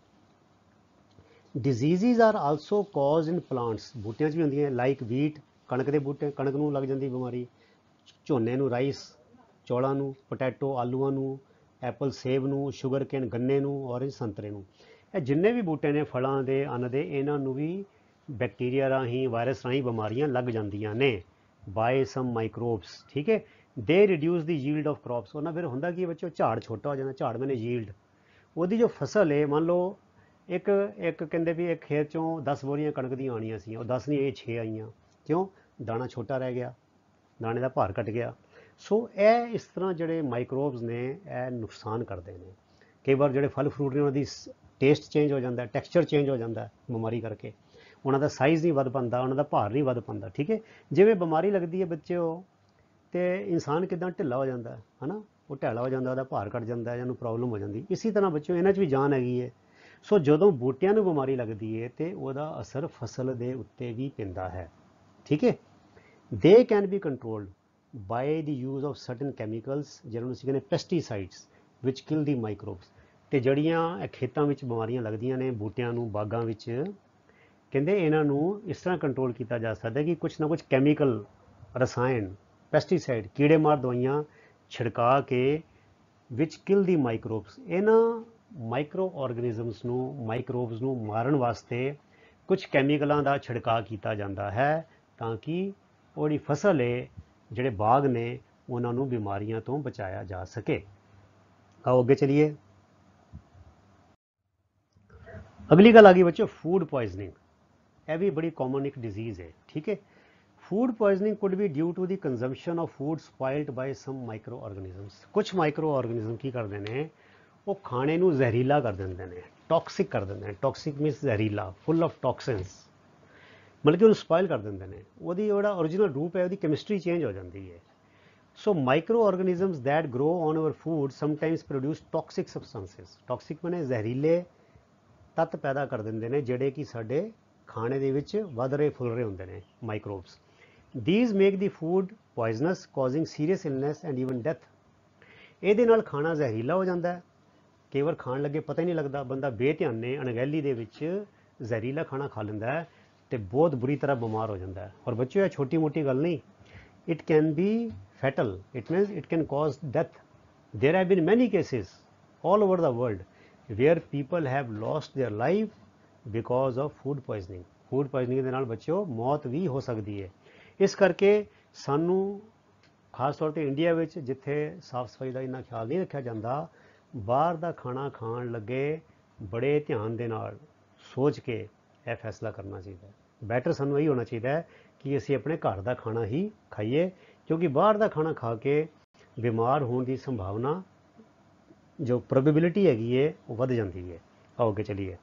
ਡਿਜ਼ੀਜ਼ਜ਼ ਆਰ ਆਲਸੋ ਕਾਜ਼ਡ ਇਨ ਪਲਾਂਟਸ, ਬੂਟਿਆਂ 'ਚ ਵੀ ਹੁੰਦੀਆਂ, ਲਾਈਕ ਵੀਟ, ਕਣਕ ਦੇ ਬੂਟੇ, ਕਣਕ ਨੂੰ ਲੱਗ ਜਾਂਦੀ ਬਿਮਾਰੀ, ਝੋਨੇ ਨੂੰ, ਰਾਈਸ, ਚੌਲਾਂ ਨੂੰ, ਪੋਟੈਟੋ, ਆਲੂਆਂ ਨੂੰ, ਐਪਲ, ਸੇਬ ਨੂੰ, ਸ਼ੂਗਰ ਕੇਨ, ਗੰਨੇ ਨੂੰ, ਔਰੰਜ, ਸੰਤਰੇ ਨੂੰ। ਇਹ ਜਿੰਨੇ ਵੀ ਬੂਟੇ ਨੇ ਫਲਾਂ ਦੇ, ਅੰਨ ਦੇ, ਇਹਨਾਂ ਨੂੰ ਵੀ ਬੈਕਟੀਰੀਆ ਰਾਹੀਂ, ਵਾਇਰਸ ਰਾਹੀਂ ਬਿਮਾਰੀਆਂ ਲੱਗ ਜਾਂਦੀਆਂ ਨੇ, ਬਾਏ ਸਮ ਮਾਈਕਰੋਬਸ, ਠੀਕ ਹੈ। ਦੇ reduce the yield of crops, ਉਹਨਾਂ ਫਿਰ ਹੁੰਦਾ ਕੀ ਬੱਚੋ, ਝਾੜ ਛੋਟਾ ਹੋ ਜਾਂਦਾ, ਝਾੜ ਮੈਨੇ ਯੀਲਡ, ਉਹਦੀ ਜੋ ਫਸਲ ਹੈ, ਮੰਨ ਲਓ ਇੱਕ ਕਹਿੰਦੇ ਵੀ ਇੱਕ ਖੇਤ 'ਚੋਂ 10 ਬੋਰੀਆਂ ਕਣਕ ਦੀਆਂ ਆਉਣੀਆਂ ਸੀ, ਉਹ 10 ਨਹੀਂ, ਇਹ 6 ਆਈਆਂ, ਕਿਉਂ? ਦਾਣਾ ਛੋਟਾ ਰਹਿ ਗਿਆ, ਦਾਣੇ ਦਾ ਭਾਰ ਘਟ ਗਿਆ। ਸੋ ਇਹ ਇਸ ਤਰ੍ਹਾਂ ਜਿਹੜੇ ਮਾਈਕਰੋਬਸ ਨੇ ਇਹ ਨੁਕਸਾਨ ਕਰਦੇ ਨੇ। ਕਈ ਵਾਰ ਜਿਹੜੇ ਫਲ ਫਰੂਟ ਨੇ ਉਹਨਾਂ ਦੀ ਟੇਸਟ ਚੇਂਜ ਹੋ ਜਾਂਦਾ, ਟੈਕਸਚਰ ਚੇਂਜ ਹੋ ਜਾਂਦਾ ਬਿਮਾਰੀ ਕਰਕੇ, ਉਹਨਾਂ ਦਾ ਸਾਈਜ਼ ਨਹੀਂ ਵੱਧ ਪਾਉਂਦਾ, ਉਹਨਾਂ ਦਾ ਭਾਰ ਨਹੀਂ ਵੱਧ ਪਾਉਂਦਾ, ਠੀਕ ਹੈ। ਜਿਵੇਂ ਬਿਮਾਰੀ ਲੱਗਦੀ ਹੈ ਬੱਚੇ ਉਹ, ਤੇ ਇਨਸਾਨ ਕਿਦਾਂ ਢਿੱਲਾ ਹੋ ਜਾਂਦਾ ਹੈ ਨਾ, ਉਹ ਢਿੱਲਾ ਹੋ ਜਾਂਦਾ, ਉਹਦਾ ਭਾਰ ਘਟ ਜਾਂਦਾ, ਇਹਨੂੰ ਪ੍ਰੋਬਲਮ ਹੋ ਜਾਂਦੀ। ਇਸੇ ਤਰ੍ਹਾਂ ਬੱਚਿਓ ਇਹਨਾਂ 'ਚ ਵੀ ਜਾਨ ਹੈਗੀ ਹੈ। ਸੋ ਜਦੋਂ ਬੂਟਿਆਂ ਨੂੰ ਬਿਮਾਰੀ ਲੱਗਦੀ ਹੈ ਤੇ ਉਹਦਾ ਅਸਰ ਫਸਲ ਦੇ ਉੱਤੇ ਵੀ ਪੈਂਦਾ ਹੈ, ਠੀਕ ਹੈ। They can be controlled by the use of certain chemicals, ਜਿਹਨਾਂ ਨੂੰ ਅਸੀਂ ਕਹਿੰਦੇ ਪੈਸਟੀਸਾਈਡਸ, ਵਿਚ ਕਿਲ ਦੀ ਮਾਈਕਰੋਬਸ। ਤੇ ਜਿਹੜੀਆਂ ਖੇਤਾਂ ਵਿੱਚ ਬਿਮਾਰੀਆਂ ਲੱਗਦੀਆਂ ਨੇ, ਬੂਟਿਆਂ ਨੂੰ, ਬਾਗਾਂ ਵਿੱਚ, ਕਹਿੰਦੇ ਇਹਨਾਂ ਨੂੰ ਇਸ ਤਰ੍ਹਾਂ ਕੰਟਰੋਲ ਕੀਤਾ ਜਾ ਸਕਦਾ ਕਿ ਕੁਛ ਨਾ ਕੁਛ ਕੈਮੀਕਲ, ਰਸਾਇਣ, ਪੈਸਟੀਸਾਈਡ, ਕੀੜੇ ਮਾਰ ਦਵਾਈਆਂ ਛਿੜਕਾ ਕੇ, ਵਿਚ ਕਿਲ ਦੀ ਮਾਈਕਰੋਬਸ, ਇਹਨਾਂ ਮਾਈਕਰੋ ਆਰਗੈਨਿਜ਼ਮਸ ਨੂੰ, ਮਾਈਕਰੋਬਸ ਨੂੰ ਮਾਰਨ ਵਾਸਤੇ ਕੁਝ ਕੈਮੀਕਲਾਂ ਦਾ ਛਿੜਕਾਅ ਕੀਤਾ ਜਾਂਦਾ ਹੈ, ਤਾਂ ਕਿ ਉਹਦੀ ਫਸਲ ਹੈ, ਜਿਹੜੇ ਬਾਗ ਨੇ, ਉਹਨਾਂ ਨੂੰ ਬਿਮਾਰੀਆਂ ਤੋਂ ਬਚਾਇਆ ਜਾ ਸਕੇ। आओ ਅੱਗੇ ਚਲੀਏ। ਅਗਲੀ ਗੱਲ ਆ ਗਈ ਬੱਚੋ ਫੂਡ ਪੋਇਜ਼ਨਿੰਗ। ਇਹ ਵੀ ਬੜੀ ਕਾਮਨ ਇੱਕ ਡਿਜ਼ੀਜ਼ ਹੈ, ਠੀਕ ਹੈ। Food poisoning could be due to the consumption of food spoiled by some micro organisms. ਕੁਛ ਮਾਈਕਰੋ ਆਰਗੈਨਿਜ਼ਮ ਕੀ ਕਰਦੇ ਨੇ, ਉਹ ਖਾਣੇ ਨੂੰ ਜ਼ਹਿਰੀਲਾ ਕਰ ਦਿੰਦੇ ਨੇ, ਟੌਕਸਿਕ ਕਰ ਦਿੰਦੇ ਨੇ। ਟੌਕਸਿਕ ਮੀਨਸ ਜ਼ਹਿਰੀਲਾ, ਫੁੱਲ ਆਫ ਟੌਕਸਿਨਸ, ਮਤਲਬ ਕਿ ਉਹਨੂੰ ਸਪਾਇਲ ਕਰ ਦਿੰਦੇ ਨੇ, ਉਹਦੀ ਜਿਹੜਾ ਓਰੀਜਨਲ ਰੂਪ ਹੈ ਉਹਦੀ ਕੈਮਿਸਟਰੀ ਚੇਂਜ ਹੋ ਜਾਂਦੀ ਹੈ। So micro organisms that grow on our food sometimes produce toxic substances. Toxic ਮਨੇ ਜ਼ਹਿਰੀਲੇ ਤੱਤ ਪੈਦਾ ਕਰ ਦਿੰਦੇ ਨੇ, ਜਿਹੜੇ ਕਿ ਸਾਡੇ ਖਾਣੇ ਦੇ ਵਿੱਚ ਵੱਧ ਰਹੇ ਫੁੱਲ ਰਹੇ ਹੁੰਦੇ ਨੇ, microbes. These make the food poisonous, causing serious illness and even death. ਇਹਦੇ ਨਾਲ ਖਾਣਾ ਜ਼ਹਿਰੀਲਾ ਹੋ ਜਾਂਦਾ ਹੈ, ਕਈ ਵਾਰ ਖਾਣ ਲੱਗੇ ਪਤਾ ਹੀ ਨਹੀਂ ਲੱਗਦਾ, ਬੰਦਾ ਬੇਧਿਆਨੇ ਅਣਗਹਿਲੀ ਦੇ ਵਿੱਚ ਜ਼ਹਿਰੀਲਾ ਖਾਣਾ ਖਾ ਲੈਂਦਾ ਹੈ ਤੇ ਬਹੁਤ ਬੁਰੀ ਤਰ੍ਹਾਂ ਬਿਮਾਰ ਹੋ ਜਾਂਦਾ ਹੈ। ਔਰ ਬੱਚਿਓ ਇਹ ਛੋਟੀ ਮੋਟੀ ਗੱਲ ਨਹੀਂ, it can be fatal, it means it can cause death. ਦੇਰ ਹੈਵ ਬੀਨ ਮੈਨੀ cases all over the world where people have lost their life because of food poisoning। Food poisoning ਦੇ ਨਾਲ ਬੱਚਿਓ ਮੌਤ ਵੀ ਹੋ ਸਕਦੀ ਹੈ। ਇਸ ਕਰਕੇ ਸਾਨੂੰ ਖਾਸ ਤੌਰ 'ਤੇ ਇੰਡੀਆ ਵਿੱਚ, ਜਿੱਥੇ ਸਾਫ ਸਫਾਈ ਦਾ ਇੰਨਾ ਖਿਆਲ ਨਹੀਂ ਰੱਖਿਆ ਜਾਂਦਾ, ਬਾਹਰ ਦਾ ਖਾਣਾ ਖਾਣ ਲੱਗੇ ਬੜੇ ਧਿਆਨ ਦੇ ਨਾਲ ਸੋਚ ਕੇ ਇਹ ਫੈਸਲਾ ਕਰਨਾ ਚਾਹੀਦਾ ਹੈ। ਬੈਟਰ ਸਾਨੂੰ ਇਹੀ ਹੋਣਾ ਚਾਹੀਦਾ ਹੈ ਕਿ ਅਸੀਂ ਆਪਣੇ ਘਰ ਦਾ ਖਾਣਾ ਹੀ ਖਾਈਏ, ਕਿਉਂਕਿ ਬਾਹਰ ਦਾ ਖਾਣਾ ਖਾ ਕੇ ਬਿਮਾਰ ਹੋਣ ਦੀ ਸੰਭਾਵਨਾ, ਜੋ ਪ੍ਰੋਬੇਬਿਲਿਟੀ ਹੈਗੀ ਹੈ, ਉਹ ਵੱਧ ਜਾਂਦੀ ਹੈ। ਆਓ ਅੱਗੇ ਚਲੀਏ।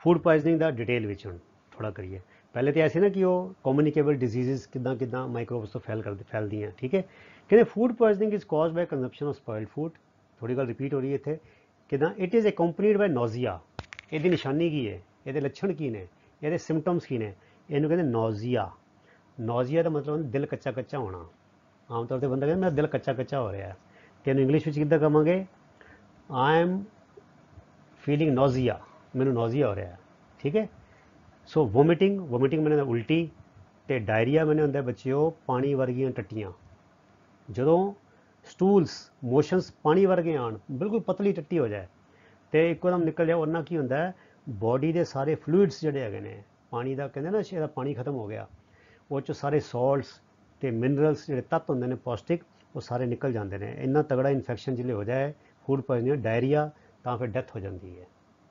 ਫੂਡ ਪੋਇਜ਼ਨਿੰਗ ਦਾ ਡਿਟੇਲ ਵਿੱਚ ਹੁਣ ਥੋੜਾ ਕਰੀਏ। ਪਹਿਲੇ ਤਾਂ ਐਸੇ ਨਾ ਕਿ ਉਹ ਕਮਿਊਨੀਕੇਬਲ ਡਿਜ਼ੀਜ਼ਸ ਕਿੱਦਾਂ ਮਾਈਕਰੋਬਸ ਤੋਂ ਫੈਲਦੀਆਂ, ਠੀਕ ਹੈ। ਕਹਿੰਦੇ food poisoning is caused by consumption of spoiled food. ਥੋੜੀ ਗੱਲ ਰਿਪੀਟ ਹੋ ਰਹੀ ਹੈ ਇੱਥੇ। ਕਿੱਦਾਂ? It is accompanied by nausea. ਇਹਦੀ ਨਿਸ਼ਾਨੀ ਕੀ ਹੈ, ਇਹਦੇ ਲੱਛਣ ਕੀ ਨੇ, ਇਹਦੇ ਸਿੰਪਟਮਸ ਕੀ ਨੇ? ਇਹਨੂੰ ਕਹਿੰਦੇ ਨੋਜ਼ੀਆ। ਨੋਜ਼ੀਆ ਦਾ ਮਤਲਬ ਹੁੰਦਾ ਦਿਲ ਕੱਚਾ ਕੱਚਾ ਹੋਣਾ। ਆਮ ਤੌਰ 'ਤੇ ਬੰਦਾ ਕਹਿੰਦਾ ਮੇਰਾ ਦਿਲ ਕੱਚਾ ਕੱਚਾ ਹੋ ਰਿਹਾ ਹੈ, ਤੇ ਇਹਨੂੰ ਇੰਗਲਿਸ਼ ਵਿੱਚ ਕਿੱਦਾਂ ਕਹਾਂਗੇ? ਆਈ ਐਮ ਫੀਲਿੰਗ ਨੋਜ਼ੀਆ, ਮੈਨੂੰ ਨੋਜ਼ੀਆ ਹੋ ਰਿਹਾ ਹੈ, ਠੀਕ ਹੈ। ਸੋ ਵੋਮਿਟਿੰਗ ਮੈਨੇ ਉਲਟੀ, ਤੇ ਡਾਇਰੀਆ ਮੈਨੇ ਹੁੰਦਾ ਬੱਚਿਓ ਪਾਣੀ ਵਰਗੀਆਂ ਟੱਟੀਆਂ। ਜਦੋਂ ਸਟੂਲਸ, ਮੋਸ਼ਨਸ ਪਾਣੀ ਵਰਗੇ ਆਉਣ, ਬਿਲਕੁਲ ਪਤਲੀ ਟੱਟੀ ਹੋ ਜਾਏ ਤੇ ਇੱਕੋਦਮ ਨਿਕਲ ਜਾਏ, ਉਹਨਾਂ ਕੀ ਹੁੰਦਾ ਹੈ, ਬੋਡੀ ਦੇ ਸਾਰੇ ਫਲੂਇਡਸ ਜਿਹੜੇ ਹੈਗੇ ਨੇ, ਪਾਣੀ ਦਾ ਕਹਿੰਦੇ ਨਾ ਇਹਦਾ ਪਾਣੀ ਖਤਮ ਹੋ ਗਿਆ, ਉਹ 'ਚੋਂ ਸਾਰੇ ਸੌਲਟਸ ਤੇ ਮਿਨਰਲਸ ਜਿਹੜੇ ਤੱਤ ਹੁੰਦੇ ਨੇ ਪੌਸ਼ਟਿਕ ਉਹ ਸਾਰੇ ਨਿਕਲ ਜਾਂਦੇ ਨੇ। ਇੰਨਾ ਤਗੜਾ ਇਨਫੈਕਸ਼ਨ ਜਿਲੇ ਹੋ ਜਾਏ ਫੂਡ ਪੋਇਜ਼ਨਿੰਗ ਡਾਇਰੀਆ ਤਾਂ ਫਿਰ ਡੈਥ ਹੋ ਜਾਂਦੀ ਹੈ।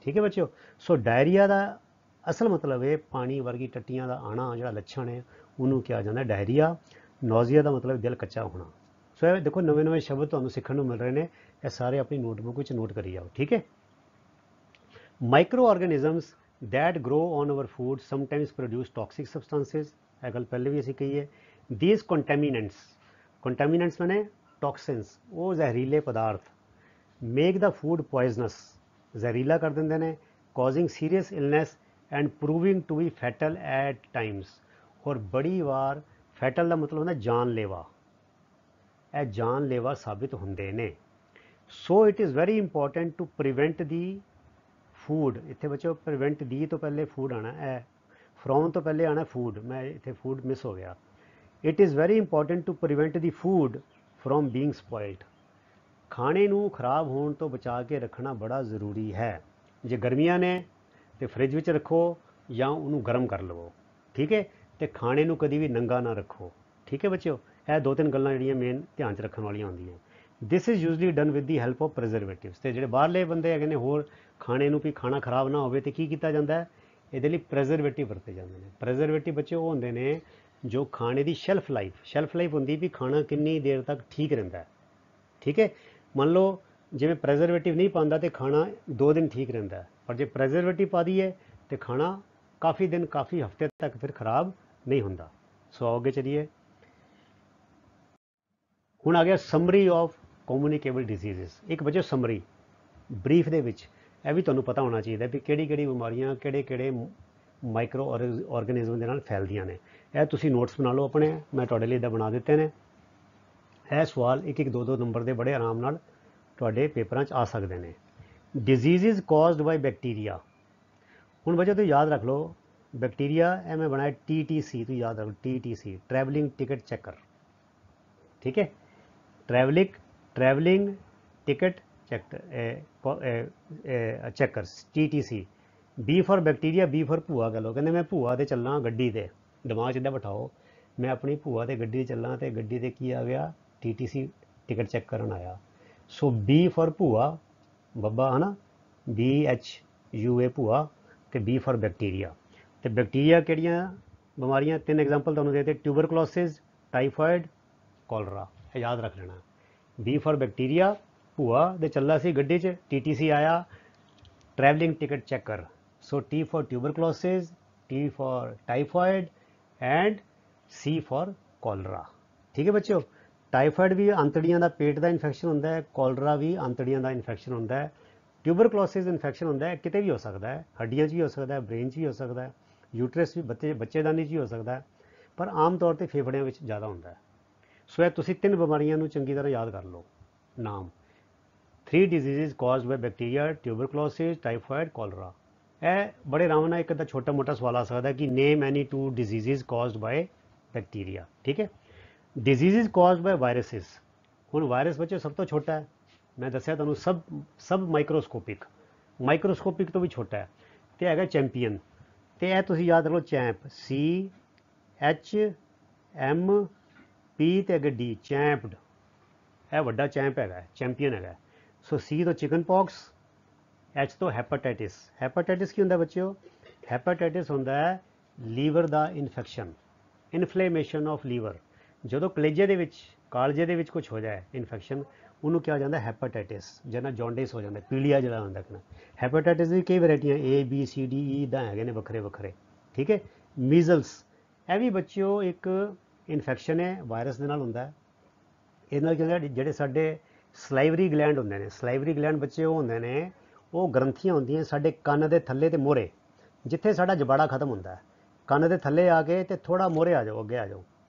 ਠੀਕ ਹੈ ਬੱਚਿਓ। ਸੋ ਡਾਇਰੀਆ ਦਾ ਅਸਲ ਮਤਲਬ ਹੈ ਪਾਣੀ ਵਰਗੀ ਟੱਟੀਆਂ ਦਾ ਆਣਾ, ਜਿਹੜਾ ਲੱਛਣ ਹੈ ਉਹਨੂੰ ਕਿਹਾ ਜਾਂਦਾ ਡਾਇਰੀਆ। ਨੌਜ਼ੀਆ ਦਾ ਮਤਲਬ ਦਿਲ ਕੱਚਾ ਹੋਣਾ। ਸੋ ਇਹ ਦੇਖੋ ਨਵੇਂ ਨਵੇਂ ਸ਼ਬਦ ਤੁਹਾਨੂੰ ਸਿੱਖਣ ਨੂੰ ਮਿਲ ਰਹੇ ਨੇ, ਇਹ ਸਾਰੇ ਆਪਣੀ ਨੋਟਬੁੱਕ ਵਿੱਚ ਨੋਟ ਕਰੀ ਜਾਓ। ਠੀਕ ਹੈ। Micro organisms that grow on our food sometimes produce toxic substances, ਇਹ ਗੱਲ ਪਹਿਲੇ ਵੀ ਅਸੀਂ ਕਹੀ ਹੈ। these contaminants ਮੈਨੇ toxins, ਉਹ ਜ਼ਹਿਰੀਲੇ ਪਦਾਰਥ make the food poisonous, ਜ਼ਹਿਰੀਲਾ ਕਰ ਦਿੰਦੇ ਨੇ, causing serious illness and proving to be fatal at times, ਔਰ ਬੜੀ ਵਾਰ ਫੈਟਲ ਦਾ ਮਤਲਬ ਹੁੰਦਾ ਜਾਨਲੇਵਾ, ਇਹ ਜਾਨਲੇਵਾ ਸਾਬਿਤ ਹੁੰਦੇ ਨੇ। So it is very important to prevent the food, ਇੱਥੇ ਬੱਚੋ ਪ੍ਰੀਵੈਂਟ ਦੀ ਤੋਂ ਪਹਿਲੇ ਫੂਡ ਆਣਾ, ਹੈ ਫਰੋਮ ਤੋਂ ਪਹਿਲੇ ਆਣਾ ਫੂਡ, ਮੈਂ ਇੱਥੇ ਫੂਡ ਮਿਸ ਹੋ ਗਿਆ। It is very important to prevent the food from being spoiled, ਖਾਣੇ ਨੂੰ ਖਰਾਬ ਹੋਣ ਤੋਂ ਬਚਾ ਕੇ ਰੱਖਣਾ ਬੜਾ ਜ਼ਰੂਰੀ ਹੈ। ਜੇ ਗਰਮੀਆਂ ਨੇ ਤੇ ਫ੍ਰਿਜ ਵਿੱਚ ਰੱਖੋ ਜਾਂ ਉਹਨੂੰ ਗਰਮ ਕਰ ਲਵੋ। ਠੀਕ ਹੈ। ਤੇ ਖਾਣੇ ਨੂੰ ਕਦੀ ਵੀ ਨੰਗਾ ਨਾ ਰੱਖੋ। ਠੀਕ ਹੈ ਬੱਚਿਓ। ਇਹ ਦੋ ਤਿੰਨ ਗੱਲਾਂ ਜਿਹੜੀਆਂ ਮੇਨ ਧਿਆਨ 'ਚ ਰੱਖਣ ਵਾਲੀਆਂ ਹੁੰਦੀਆਂ। This is usually done with the help of preservatives, ਤੇ ਜਿਹੜੇ ਬਾਹਰਲੇ ਬੰਦੇ ਹੈਗੇ ਨੇ ਹੋਰ ਖਾਣੇ ਨੂੰ ਵੀ ਖਾਣਾ ਖਰਾਬ ਨਾ ਹੋਵੇ ਤੇ ਕੀ ਕੀਤਾ ਜਾਂਦਾ ਹੈ, ਇਹਦੇ ਲਈ ਪ੍ਰੈਜ਼ਰਵੇਟਿਵ ਵਰਤੇ ਜਾਂਦੇ ਨੇ। ਪ੍ਰੈਜ਼ਰਵੇਟਿਵ ਬੱਚੇ ਉਹ ਹੁੰਦੇ ਨੇ ਜੋ ਖਾਣੇ ਦੀ ਸ਼ੈਲਫ ਲਾਈਫ ਹੁੰਦੀ ਵੀ ਖਾਣਾ ਕਿੰਨੀ ਦੇਰ ਤੱਕ ਠੀਕ ਰਹਿੰਦਾ ਹੈ। ਠੀਕ ਹੈ। ਮੰਨ ਲਓ ਜਿਵੇਂ ਪ੍ਰੈਜ਼ਰਵੇਟਿਵ ਨਹੀਂ ਪਾਉਂਦਾ ਤੇ ਖਾਣਾ 2 ਦਿਨ ਠੀਕ ਰਹਿੰਦਾ ਹੈ, ਪਰ ਜੇ ਪ੍ਰੈਜ਼ਰਵੇਟਿਵ ਪਾ ਦਈਏ ਤੇ ਖਾਣਾ ਕਾਫੀ ਦਿਨ ਕਾਫੀ ਹਫ਼ਤੇ ਤੱਕ ਫਿਰ ਖਰਾਬ ਨਹੀਂ ਹੁੰਦਾ। ਸੋ ਅੱਗੇ ਚਲੀਏ। ਹੁਣ ਆ ਗਿਆ ਸਮਰੀ ਆਫ ਕਮਿਊਨੀਕੇਬਲ ਡਿਜ਼ੀਜ਼ਸ। ਇੱਕ ਬੱਚੋ ਸਮਰੀ ਬਰੀਫ ਦੇ ਵਿੱਚ ਇਹ ਵੀ ਤੁਹਾਨੂੰ ਪਤਾ ਹੋਣਾ ਚਾਹੀਦਾ ਵੀ ਕਿਹੜੀ ਕਿਹੜੀ ਬਿਮਾਰੀਆਂ ਕਿਹੜੇ ਮਾਈਕਰੋ ਆਰਗੇਨਿਜ਼ਮ ਦੇ ਨਾਲ ਫੈਲਦੀਆਂ ਨੇ। ਇਹ ਤੁਸੀਂ ਨੋਟਸ ਬਣਾ ਲਓ ਆਪਣੇ, ਮੈਂ ਤੁਹਾਡੇ ਲਈ ਇੱਦਾਂ ਬਣਾ ਦਿੱਤੇ ਨੇ। ਇਹ ਸਵਾਲ 1-1 2-2 ਨੰਬਰ ਦੇ ਬੜੇ ਆਰਾਮ ਨਾਲ ਤੁਹਾਡੇ ਪੇਪਰਾਂ 'ਚ ਆ ਸਕਦੇ ਨੇ। ਡਿਜ਼ੀਜ਼ਜ਼ ਕਾਜ਼ਡ ਬਾਈ ਬੈਕਟੀਰੀਆ। ਹੁਣ ਬੱਚੋ ਤੁਸੀਂ ਯਾਦ ਰੱਖ ਲਓ ਬੈਕਟੀਰੀਆ, ਇਹ ਮੈਂ ਬਣਾਇਆ TTC, ਤੁਸੀਂ ਯਾਦ ਰੱਖ ਲਓ TTC, ਟਰੈਵਲਿੰਗ ਟਿਕਟ ਚੈਕਰ। ਠੀਕ ਹੈ। Travelling ticket checkers TTC। B for bacteria, B for ਭੂਆ। ਕਹ ਲਓ ਕਹਿੰਦੇ ਮੈਂ ਭੂਆ ਤੇ ਚੱਲਾਂ ਗੱਡੀ ਤੇ, ਦਿਮਾਗ 'ਚ ਇੱਦਾਂ ਬਿਠਾਓ ਮੈਂ ਆਪਣੀ ਭੂਆ ਤੇ ਗੱਡੀ ਚੱਲਾਂ ਤੇ ਗੱਡੀ ਤੇ ਕੀ ਆ ਗਿਆ TTC ਟਿਕਟ ਚੈੱਕ ਕਰਨ ਆਇਆ। ਸੋ B ਫॉर ਭੂਆ ਬੱਬਾ ਹੈ ਨਾ, BHUA ਭੂਆ, ਤੇ B ਫॉर ਬੈਕਟੀਰੀਆ। ਤੇ ਬੈਕਟੀਰੀਆ ਕਿਹੜੀਆਂ ਬਿਮਾਰੀਆਂ, 3 ਐਗਜ਼ਾਮਪਲ ਤੁਹਾਨੂੰ ਦੇ ਦਿੱਤੇ, ਟਿਊਬਰਕਲੋਸਿਸ, ਟਾਈਫਾਇਡ, ਕੋਲਰਾ। ਇਹ ਯਾਦ ਰੱਖ ਲੈਣਾ। B ਫॉर ਬੈਕਟੀਰੀਆ ਭੂਆ ਦੇ ਚੱਲਾ ਸੀ ਗੱਡੀ 'ਚ, TTC ਆਇਆ travelling ticket checker. So T for tuberculosis, T for typhoid and C for cholera. ਠੀਕ ਹੈ ਬੱਚਿਓ। ਟਾਈਫਾਇਡ ਵੀ ਅੰਤੜੀਆਂ ਦਾ, ਪੇਟ ਦਾ ਇਨਫੈਕਸ਼ਨ ਹੁੰਦਾ ਹੈ, ਕੋਲਰਾ ਵੀ ਅੰਤੜੀਆਂ ਦਾ ਇਨਫੈਕਸ਼ਨ ਹੁੰਦਾ ਹੈ, ਟਿਊਬਰਕਲੋਸਿਸ ਇਨਫੈਕਸ਼ਨ ਹੁੰਦਾ ਹੈ, ਕਿਤੇ ਵੀ ਹੋ ਸਕਦਾ ਹੈ, ਹੱਡੀਆਂ 'ਚ ਵੀ ਹੋ ਸਕਦਾ ਹੈ, ਬ੍ਰੇਨ 'ਚ ਵੀ ਹੋ ਸਕਦਾ ਹੈ, ਯੂਟਰਸ ਵੀ ਬੱਚੇਦਾਨੀ 'ਚ ਵੀ ਹੋ ਸਕਦਾ ਹੈ, ਪਰ ਆਮ ਤੌਰ ਤੇ ਫੇਫੜਿਆਂ ਵਿੱਚ ਜ਼ਿਆਦਾ ਹੁੰਦਾ ਹੈ। ਸੋ ਇਹ ਤੁਸੀਂ 3 ਬਿਮਾਰੀਆਂ ਨੂੰ ਚੰਗੀ ਤਰ੍ਹਾਂ ਯਾਦ ਕਰ ਲਓ ਨਾਮ। 3 diseases caused by bacteria, tuberculosis, typhoid, cholera। ਇਹ ਬੜੇ ਆਰਾਮ ਨਾਲ ਇੱਕ ਅੱਧਾ ਛੋਟਾ ਮੋਟਾ ਸਵਾਲ ਆ ਸਕਦਾ ਕਿ ਨੇਮ any 2 diseases caused by bacteria। ਠੀਕ ਹੈ। diseases caused by viruses। ਹੁਣ ਵਾਇਰਸ ਬੱਚੇ ਸਭ ਤੋਂ ਛੋਟਾ ਹੈ, ਮੈਂ ਦੱਸਿਆ ਤੁਹਾਨੂੰ ਸਭ ਮਾਈਕਰੋਸਕੋਪਿਕ ਤੋਂ ਵੀ ਛੋਟਾ ਹੈ, ਤੇ ਹੈਗਾ ਚੈਂਪੀਅਨ। ਤੇ ਇਹ ਤੁਸੀਂ ਯਾਦ ਰੱਖੋ ਚੈਂਪ, CHMP ਤੇ ਅੱਗੇ D, ਚੈਂਪਡ। ਇਹ ਵੱਡਾ ਚੈਂਪ ਹੈਗਾ, ਚੈਂਪੀਅਨ ਹੈਗਾ। ਸੋ C ਤੋਂ ਚਿਕਨ ਪੌਕਸ, H ਤੋਂ ਹੈਪਾਟਾਈਟਿਸ। ਹੈਪਾਟਾਈਟਿਸ ਕੀ ਹੁੰਦਾ ਬੱਚਿਓ, ਹੈਪਾਟਾਈਟਿਸ ਹੁੰਦਾ ਹੈ liver the infection, inflammation of liver. ਜਦੋਂ ਕਲੇਜੇ ਦੇ ਵਿੱਚ, ਕਾਲਜੇ ਦੇ ਵਿੱਚ ਕੁਝ ਹੋ ਜਾਏ ਇਨਫੈਕਸ਼ਨ, ਉਹਨੂੰ ਕਿਹਾ ਜਾਂਦਾ ਹੈਪਾਟਾਈਟਿਸ, ਜਿਹਨਾਂ ਜੌਂਡਿਸ ਹੋ ਜਾਂਦਾ, ਪੀਲੀਆ ਜਿਹੜਾ ਹੁੰਦਾ। ਹੈਪਾਟਾਈਟਿਸ ਦੀ ਕਈ ਵੈਰਾਈਟੀਆਂ A B C D E ਦਾ ਹੈਗੇ ਨੇ ਵੱਖਰੇ ਵੱਖਰੇ। ਠੀਕ ਹੈ। ਮੀਜ਼ਲਸ, ਇਹ ਵੀ ਬੱਚਿਓ ਇੱਕ ਇਨਫੈਕਸ਼ਨ ਹੈ, ਵਾਇਰਸ ਦੇ ਨਾਲ ਹੁੰਦਾ ਹੈ। ਇਹਦੇ ਨਾਲ ਕਹਿੰਦੇ ਜਿਹੜੇ ਸਾਡੇ ਸਲਾਈਵਰੀ ਗਲੈਂਡ ਹੁੰਦੇ ਨੇ, ਸਲਾਈਵਰੀ ਗਲੈਂਡ ਬੱਚੇ ਉਹ ਹੁੰਦੇ ਨੇ, ਉਹ ਗ੍ਰੰਥੀਆਂ ਹੁੰਦੀਆਂ ਸਾਡੇ ਕੰਨ ਦੇ ਥੱਲੇ ਤੇ ਮੋਹਰੇ, ਜਿੱਥੇ ਸਾਡਾ ਜਬਾੜਾ ਖਤਮ ਹੁੰਦਾ ਹੈ, ਕੰਨ ਦੇ ਥੱਲੇ ਆ ਕੇ ਤੇ ਥੋੜਾ ਮੋਹਰੇ ਆ ਜਾਓ, ਅੱਗੇ ਆ ਜਾਓ।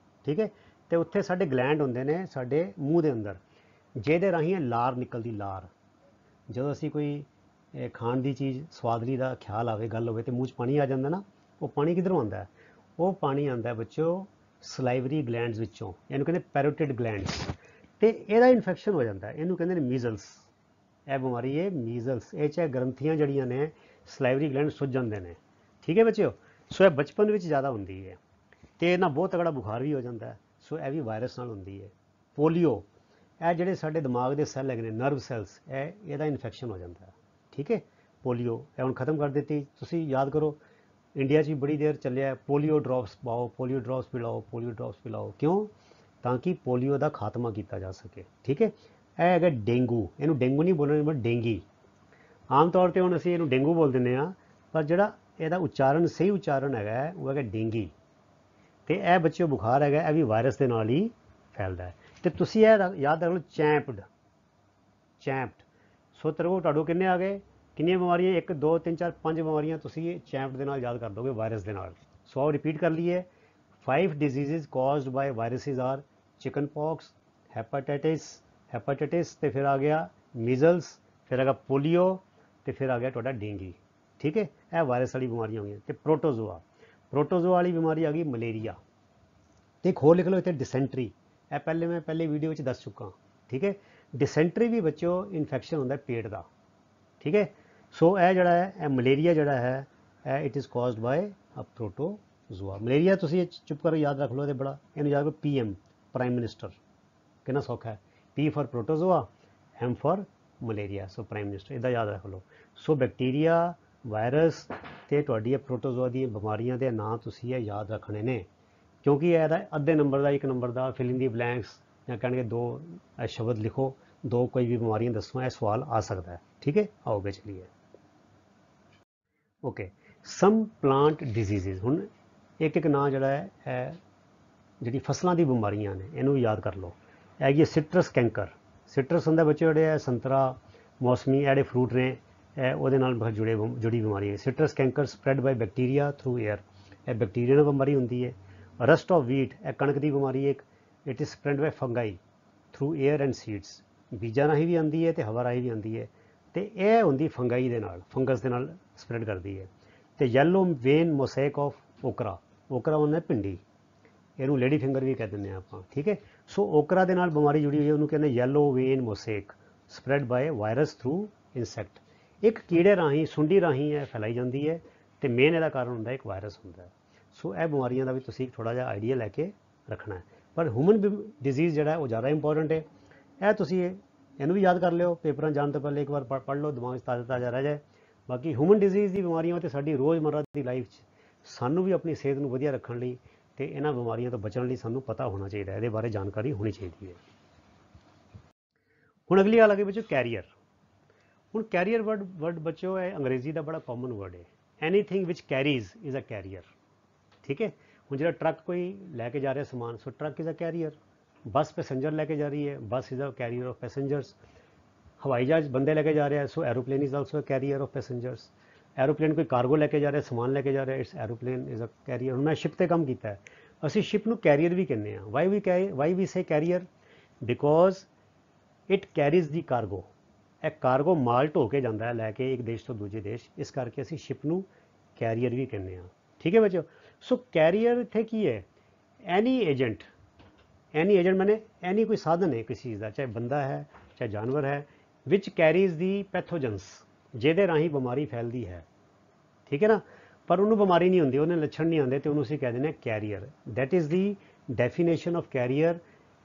ਠੀਕ ਹੈ। ਤੇ ਉੱਥੇ ਸਾਡੇ ਗਲੈਂਡ ਹੁੰਦੇ ਨੇ ਸਾਡੇ ਮੂੰਹ ਦੇ ਅੰਦਰ, ਜਿਹਦੇ ਰਾਹੀਂ ਲਾਰ ਨਿਕਲਦੀ। ਲਾਰ, ਜਦੋਂ ਅਸੀਂ ਕੋਈ ਖਾਣ ਦੀ ਚੀਜ਼ ਸਵਾਦਲੀ ਦਾ ਖਿਆਲ ਆਵੇ, ਗੱਲ ਹੋਵੇ ਤੇ ਮੂੰਹ 'ਚ ਪਾਣੀ ਆ ਜਾਂਦਾ ਨਾ, ਉਹ ਪਾਣੀ ਕਿੱਧਰੋਂ ਆਉਂਦਾ ਹੈ, ਉਹ ਪਾਣੀ ਆਉਂਦਾ ਬੱਚਿਓ ਸਲਾਈਵਰੀ ਗਲੈਂਡਸ ਵਿੱਚੋਂ, ਇਹਨੂੰ ਕਹਿੰਦੇ ਪੈਰੋਟਿਡ ਗਲੈਂਡਸ। ਤੇ ਇਹਦਾ ਇਨਫੈਕਸ਼ਨ ਹੋ ਜਾਂਦਾ, ਇਹਨੂੰ ਕਹਿੰਦੇ ਨੇ ਮੀਜ਼ਲਸ। ਇਹ ਬਿਮਾਰੀ ਹੈ ਮੀਜ਼ਲਸ। ਇਹ 'ਚ ਗ੍ਰੰਥੀਆਂ ਜਿਹੜੀਆਂ ਨੇ ਸਲਾਈਵਰੀ ਗਲੈਂਡ ਸੁੱਜ ਜਾਂਦੇ ਨੇ। ਠੀਕ ਹੈ ਬੱਚਿਓ। ਸੋ ਇਹ ਬਚਪਨ ਵਿੱਚ ਜ਼ਿਆਦਾ ਹੁੰਦੀ ਹੈ ਤੇ ਇਹਨਾਂ ਬਹੁਤ ਤਗੜਾ ਬੁਖਾਰ ਵੀ ਹੋ ਜਾਂਦਾ ਹੈ। ਸੋ ਇਹ ਵੀ ਵਾਇਰਸ ਨਾਲ ਹੁੰਦੀ ਹੈ। ਪੋਲੀਓ, ਇਹ ਜਿਹੜੇ ਸਾਡੇ ਦਿਮਾਗ ਦੇ ਸੈੱਲ ਹੈਗੇ ਨੇ, ਨਰਵ ਸੈਲਸ, ਇਹਦਾ ਇਨਫੈਕਸ਼ਨ ਹੋ ਜਾਂਦਾ ਹੈ। ਠੀਕ ਹੈ, ਪੋਲੀਓ ਇਹ ਹੁਣ ਖਤਮ ਕਰ ਦਿੱਤੀ। ਤੁਸੀਂ ਯਾਦ ਕਰੋ ਇੰਡੀਆ 'ਚ ਵੀ ਬੜੀ ਦੇਰ ਚੱਲਿਆ ਪੋਲੀਓ ਡ੍ਰੌਪਸ ਪਾਓ, ਪੋਲੀਓ ਡ੍ਰੌਪਸ ਪਿਲਾਓ, ਪੋਲੀਓ ਡ੍ਰੌਪਸ ਪਿਲਾਓ। ਕਿਉਂ? ਤਾਂ ਕਿ ਪੋਲੀਓ ਦਾ ਖਾਤਮਾ ਕੀਤਾ ਜਾ ਸਕੇ। ਠੀਕ ਹੈ, ਇਹ ਹੈਗਾ ਡੇਂਗੂ, ਇਹਨੂੰ ਡੇਂਗੂ ਨਹੀਂ ਬੋਲਣਾ ਬਟ ਡੇਂਗੀ। ਆਮ ਤੌਰ 'ਤੇ ਹੁਣ ਅਸੀਂ ਇਹਨੂੰ ਡੇਂਗੂ ਬੋਲ ਦਿੰਦੇ ਹਾਂ, ਪਰ ਜਿਹੜਾ ਇਹਦਾ ਉਚਾਰਨ ਸਹੀ ਉਚਾਰਨ ਹੈਗਾ ਉਹ ਹੈਗਾ ਡੇਂਗੀ। ਤੇ ਇਹ ਬੱਚਿਓ ਬੁਖਾਰ ਹੈਗਾ, ਇਹ ਵੀ ਵਾਇਰਸ ਦੇ ਨਾਲ ਹੀ ਫੈਲਦਾ ਹੈ। ਤੇ ਤੁਸੀਂ ਇਹ ਯਾਦ ਰੱਖ ਲਓ ਚੈਂਪਡ। ਸੋ ਤੁਹਾਡੇ ਕਿੰਨੇ ਆ ਗਏ? ਕਿੰਨੀਆਂ ਬਿਮਾਰੀਆਂ? 1 2 3 4 5 ਬਿਮਾਰੀਆਂ ਤੁਸੀਂ ਚੈਂਪਡ ਦੇ ਨਾਲ ਯਾਦ ਕਰ ਦੋਗੇ, ਵਾਇਰਸ ਦੇ ਨਾਲ। ਸੋ ਆਓ ਰਿਪੀਟ ਕਰ ਲਈਏ। 5 diseases caused by viruses are chicken pox, ਹੈਪਾਟਾਈਟਿਸ ਤੇ ਫਿਰ ਆ ਗਿਆ ਮੀਜ਼ਲਸ, ਫਿਰ ਹੈਗਾ ਪੋਲੀਓ ਤੇ ਫਿਰ ਆ ਗਿਆ ਤੁਹਾਡਾ ਡੇਂਗੀ। ਠੀਕ ਹੈ, ਇਹ ਵਾਇਰਸ ਵਾਲੀ ਬਿਮਾਰੀਆਂ ਹੋਈਆਂ। ਤੇ ਪ੍ਰੋਟੋਜ਼ੋਆ ਵਾਲੀ ਬਿਮਾਰੀ ਆ ਗਈ ਮਲੇਰੀਆ। ਤੇ ਇੱਕ ਹੋਰ ਲਿਖ ਲਓ ਇੱਥੇ ਡਿਸੈਂਟਰੀ, ਇਹ ਮੈਂ ਪਹਿਲੇ ਵੀਡੀਓ ਵਿੱਚ ਦੱਸ ਚੁੱਕਾ। ਠੀਕ ਹੈ, ਡਿਸੈਂਟਰੀ ਵੀ ਬੱਚਿਓ ਇਨਫੈਕਸ਼ਨ ਹੁੰਦਾ ਪੇਟ ਦਾ। ਠੀਕ ਹੈ, ਸੋ ਇਹ ਜਿਹੜਾ ਹੈ ਇਹ ਮਲੇਰੀਆ ਜਿਹੜਾ ਹੈ ਇਹ it is caused by a protozoa. Malaria ਤੁਸੀਂ ਚੁੱਪ ਕਰੋ ਯਾਦ ਰੱਖ ਲਓ, ਤੇ ਬੜਾ ਇਹਨੂੰ ਯਾਦ ਕਰੋ PM, ਪ੍ਰਾਈਮ ਮਿਨਿਸਟਰ। ਕਿੰਨਾ ਸੌਖਾ ਹੈ, P for protozoa, M for malaria. So prime minister ਇਹਦਾ ਯਾਦ ਰੱਖ ਲਓ। ਸੋ ਬੈਕਟੀਰੀਆ, ਵਾਇਰਸ ਤੇ ਤੁਹਾਡੀ ਇਹ ਪ੍ਰੋਟੋਜ਼ੋਆ ਦੀਆਂ ਬਿਮਾਰੀਆਂ ਦੇ ਨਾਂ ਤੁਸੀਂ ਇਹ ਯਾਦ ਰੱਖਣੇ ਨੇ, ਕਿਉਂਕਿ ਇਹਦਾ ਅੱਧੇ ਨੰਬਰ ਦਾ 1 ਨੰਬਰ ਦਾ ਫਿਲ ਇਨ ਦੀ ਬਲੈਂਕਸ ਜਾਂ ਕਹਿਣਗੇ 2 ਸ਼ਬਦ ਲਿਖੋ, 2 ਕੋਈ ਵੀ ਬਿਮਾਰੀਆਂ ਦੱਸੋ, ਇਹ ਸਵਾਲ ਆ ਸਕਦਾ ਹੈ। ਠੀਕ ਹੈ, ਆਓਗੇ ਚਲੀਏ। ਓਕੇ, ਸਮ ਪਲਾਂਟ ਡਿਜ਼ੀਜ਼ਜ਼। ਹੁਣ ਇੱਕ ਨਾਂ ਜਿਹੜਾ ਹੈ ਇਹ ਜਿਹੜੀ ਫਸਲਾਂ ਦੀ ਬਿਮਾਰੀਆਂ ਨੇ ਇਹਨੂੰ ਵੀ ਯਾਦ ਕਰ ਲਓ। ਹੈਗੀ ਸਿਟਰਸ ਕੈਂਕਰ। ਸਿਟਰਸ ਹੁੰਦਾ ਬੱਚੇ ਜਿਹੜੇ ਹੈ ਸੰਤਰਾ, ਮੌਸਮੀ, ਜਿਹੜੇ ਫਰੂਟ ਨੇ ਇਹ ਉਹਦੇ ਨਾਲ ਜੁੜੀ ਬਿਮਾਰੀ ਹੈ। ਸਿਟਰਸ ਕੈਂਕਰ ਸਪਰੈਡ ਬਾਈ ਬੈਕਟੀਰੀਆ ਥਰੂ ਏਅਰ, ਇਹ ਬੈਕਟੀਰੀਆ ਨਾਲ ਬਿਮਾਰੀ ਹੁੰਦੀ ਹੈ। ਰਸਟ ਆਫ ਵੀਟ, ਇਹ ਕਣਕ ਦੀ ਬਿਮਾਰੀ ਹੈ। It is spread by fungi through air and seeds, ਬੀਜਾਂ ਰਾਹੀਂ ਵੀ ਆਉਂਦੀ ਹੈ ਤੇ ਹਵਾ ਰਾਹੀਂ ਵੀ ਆਉਂਦੀ ਹੈ। ਤੇ ਇਹ ਹੁੰਦੀ ਫੰਗਾਈ ਦੇ ਨਾਲ, ਫੰਗਸ ਦੇ ਨਾਲ ਸਪਰੈਡ ਕਰਦੀ ਹੈ। ਤੇ ਯੈਲੋ ਵੇਨ ਮੋਸੈਕ ਆਫ ਓਕਰਾ ਹੁੰਦਾ ਭਿੰਡੀ, ਇਹਨੂੰ ਲੇਡੀ ਫਿੰਗਰ ਵੀ ਕਹਿ ਦਿੰਦੇ ਹਾਂ ਆਪਾਂ। ਠੀਕ ਹੈ, ਸੋ ਓਕਰਾ ਦੇ ਨਾਲ ਬਿਮਾਰੀ ਜੁੜੀ ਹੋਈ ਹੈ, ਉਹਨੂੰ ਕਹਿੰਦੇ yellow vein mosaic, spread by virus through insect. ਇੱਕ ਕੀੜੇ ਰਾਹੀਂ, ਸੁੰਡੀ ਰਾਹੀਂ ਇਹ ਫੈਲਾਈ ਜਾਂਦੀ ਹੈ ਤੇ ਮੇਨ ਇਹਦਾ ਕਾਰਨ ਹੁੰਦਾ ਇੱਕ ਵਾਇਰਸ ਹੁੰਦਾ ਹੈ। ਸੋ ਇਹ ਬਿਮਾਰੀਆਂ ਦਾ ਵੀ ਤੁਸੀਂ ਥੋੜ੍ਹਾ ਜਿਹਾ ਆਈਡੀਆ ਲੈ ਕੇ ਰੱਖਣਾ ਹੈ। ਪਰ ਹਿਊਮਨ ਡਿਜ਼ੀਜ਼ ਜਿਹੜਾ ਉਹ ਜ਼ਿਆਦਾ ਇੰਪੋਰਟੈਂਟ ਹੈ। ਇਹ ਤੁਸੀਂ ਇਹਨੂੰ ਵੀ ਯਾਦ ਕਰ ਲਿਓ, ਪੇਪਰਾਂ ਜਾਣ ਤੋਂ ਪਹਿਲੇ ਇੱਕ ਵਾਰ ਪੜ੍ਹ ਲਓ, ਦਿਮਾਗ 'ਚ ਤਾਜ਼ਾ ਰਹਿ ਜਾਏ। ਬਾਕੀ ਹਿਊਮਨ ਡਿਜ਼ੀਜ਼ ਦੀ ਬਿਮਾਰੀਆਂ ਤੇ ਸਾਡੀ ਰੋਜ਼ਮਰਰਾ ਦੀ ਲਾਈਫ 'ਚ ਸਾਨੂੰ ਵੀ ਆਪਣੀ ਸਿਹਤ ਨੂੰ ਵਧੀਆ ਰੱਖਣ ਲਈ ਤੇ ਇਹਨਾਂ ਬਿਮਾਰੀਆਂ ਤੋਂ ਬਚਣ ਲਈ ਸਾਨੂੰ ਪਤਾ ਹੋਣਾ ਚਾਹੀਦਾ, ਇਹਦੇ ਬਾਰੇ ਜਾਣਕਾਰੀ ਹੋਣੀ ਚਾਹੀਦੀ ਹੈ। ਹੁਣ ਅਗਲੀ ਗੱਲ ਆ ਗਈ ਬੱਚੋ ਕੈਰੀਅਰ। ਹੁਣ ਕੈਰੀਅਰ ਵਰਡ ਬੱਚੋ ਇਹ ਅੰਗਰੇਜ਼ੀ ਦਾ ਬੜਾ ਕਾਮਨ ਵਰਡ ਹੈ। Anything which carries is a carrier. ਠੀਕ ਹੈ, ਹੁਣ ਜਿਹੜਾ ਟਰੱਕ ਕੋਈ ਲੈ ਕੇ ਜਾ ਰਿਹਾ ਸਮਾਨ, so truck is a carrier. Bus passenger ਲੈ ਕੇ ਜਾ ਰਹੀ ਹੈ, bus is a carrier of passengers. ਹਵਾਈ ਜਹਾਜ਼ ਬੰਦੇ ਲੈ ਕੇ ਜਾ ਰਿਹਾ, so aeroplane is also a carrier of passengers. Aeroplane ਕੋਈ ਕਾਰਗੋ ਲੈ ਕੇ ਜਾ ਰਿਹਾ, ਸਮਾਨ ਲੈ ਕੇ ਜਾ ਰਿਹਾ, it's aeroplane is a carrier. ਹੁਣ ਮੈਂ ਸ਼ਿਪ 'ਤੇ ਕੰਮ ਕੀਤਾ ਹੈ, ਅਸੀਂ ਸ਼ਿਪ ਨੂੰ ਕੈਰੀਅਰ ਵੀ ਕਹਿੰਦੇ ਹਾਂ। Why we say carrier? Because it carries the cargo. ਇਹ ਕਾਰਗੋ ਮਾਲ ਢੋ ਕੇ ਜਾਂਦਾ ਹੈ ਲੈ ਕੇ ਇੱਕ ਦੇਸ਼ ਤੋਂ ਦੂਜੇ ਦੇਸ਼, ਇਸ ਕਰਕੇ ਅਸੀਂ ਸ਼ਿਪ ਨੂੰ ਕੈਰੀਅਰ ਵੀ ਕਹਿੰਦੇ ਹਾਂ। ਠੀਕ ਹੈ ਬੱਚੋ, ਸੋ ਕੈਰੀਅਰ ਇੱਥੇ ਕੀ ਹੈ? ਐਨੀ ਏਜੰਟ ਮਾਨੇ ਐਨੀ ਕੋਈ ਸਾਧਨ ਹੈ ਕਿਸੇ ਚੀਜ਼ ਦਾ, ਚਾਹੇ ਬੰਦਾ ਹੈ ਚਾਹੇ ਜਾਨਵਰ ਹੈ, ਵਿਚ ਕੈਰੀਜ਼ ਦੀ ਪੈਥੋਜਨਸ, ਜਿਹਦੇ ਰਾਹੀਂ ਬਿਮਾਰੀ ਫੈਲਦੀ ਹੈ। ਠੀਕ ਹੈ ਨਾ, ਪਰ ਉਹਨੂੰ ਬਿਮਾਰੀ ਨਹੀਂ ਹੁੰਦੀ, ਉਹਨੇ ਲੱਛਣ ਨਹੀਂ ਆਉਂਦੇ, ਤੇ ਉਹਨੂੰ ਅਸੀਂ ਕਹਿ ਦਿੰਦੇ ਹਾਂ carrier. That is the definition of carrier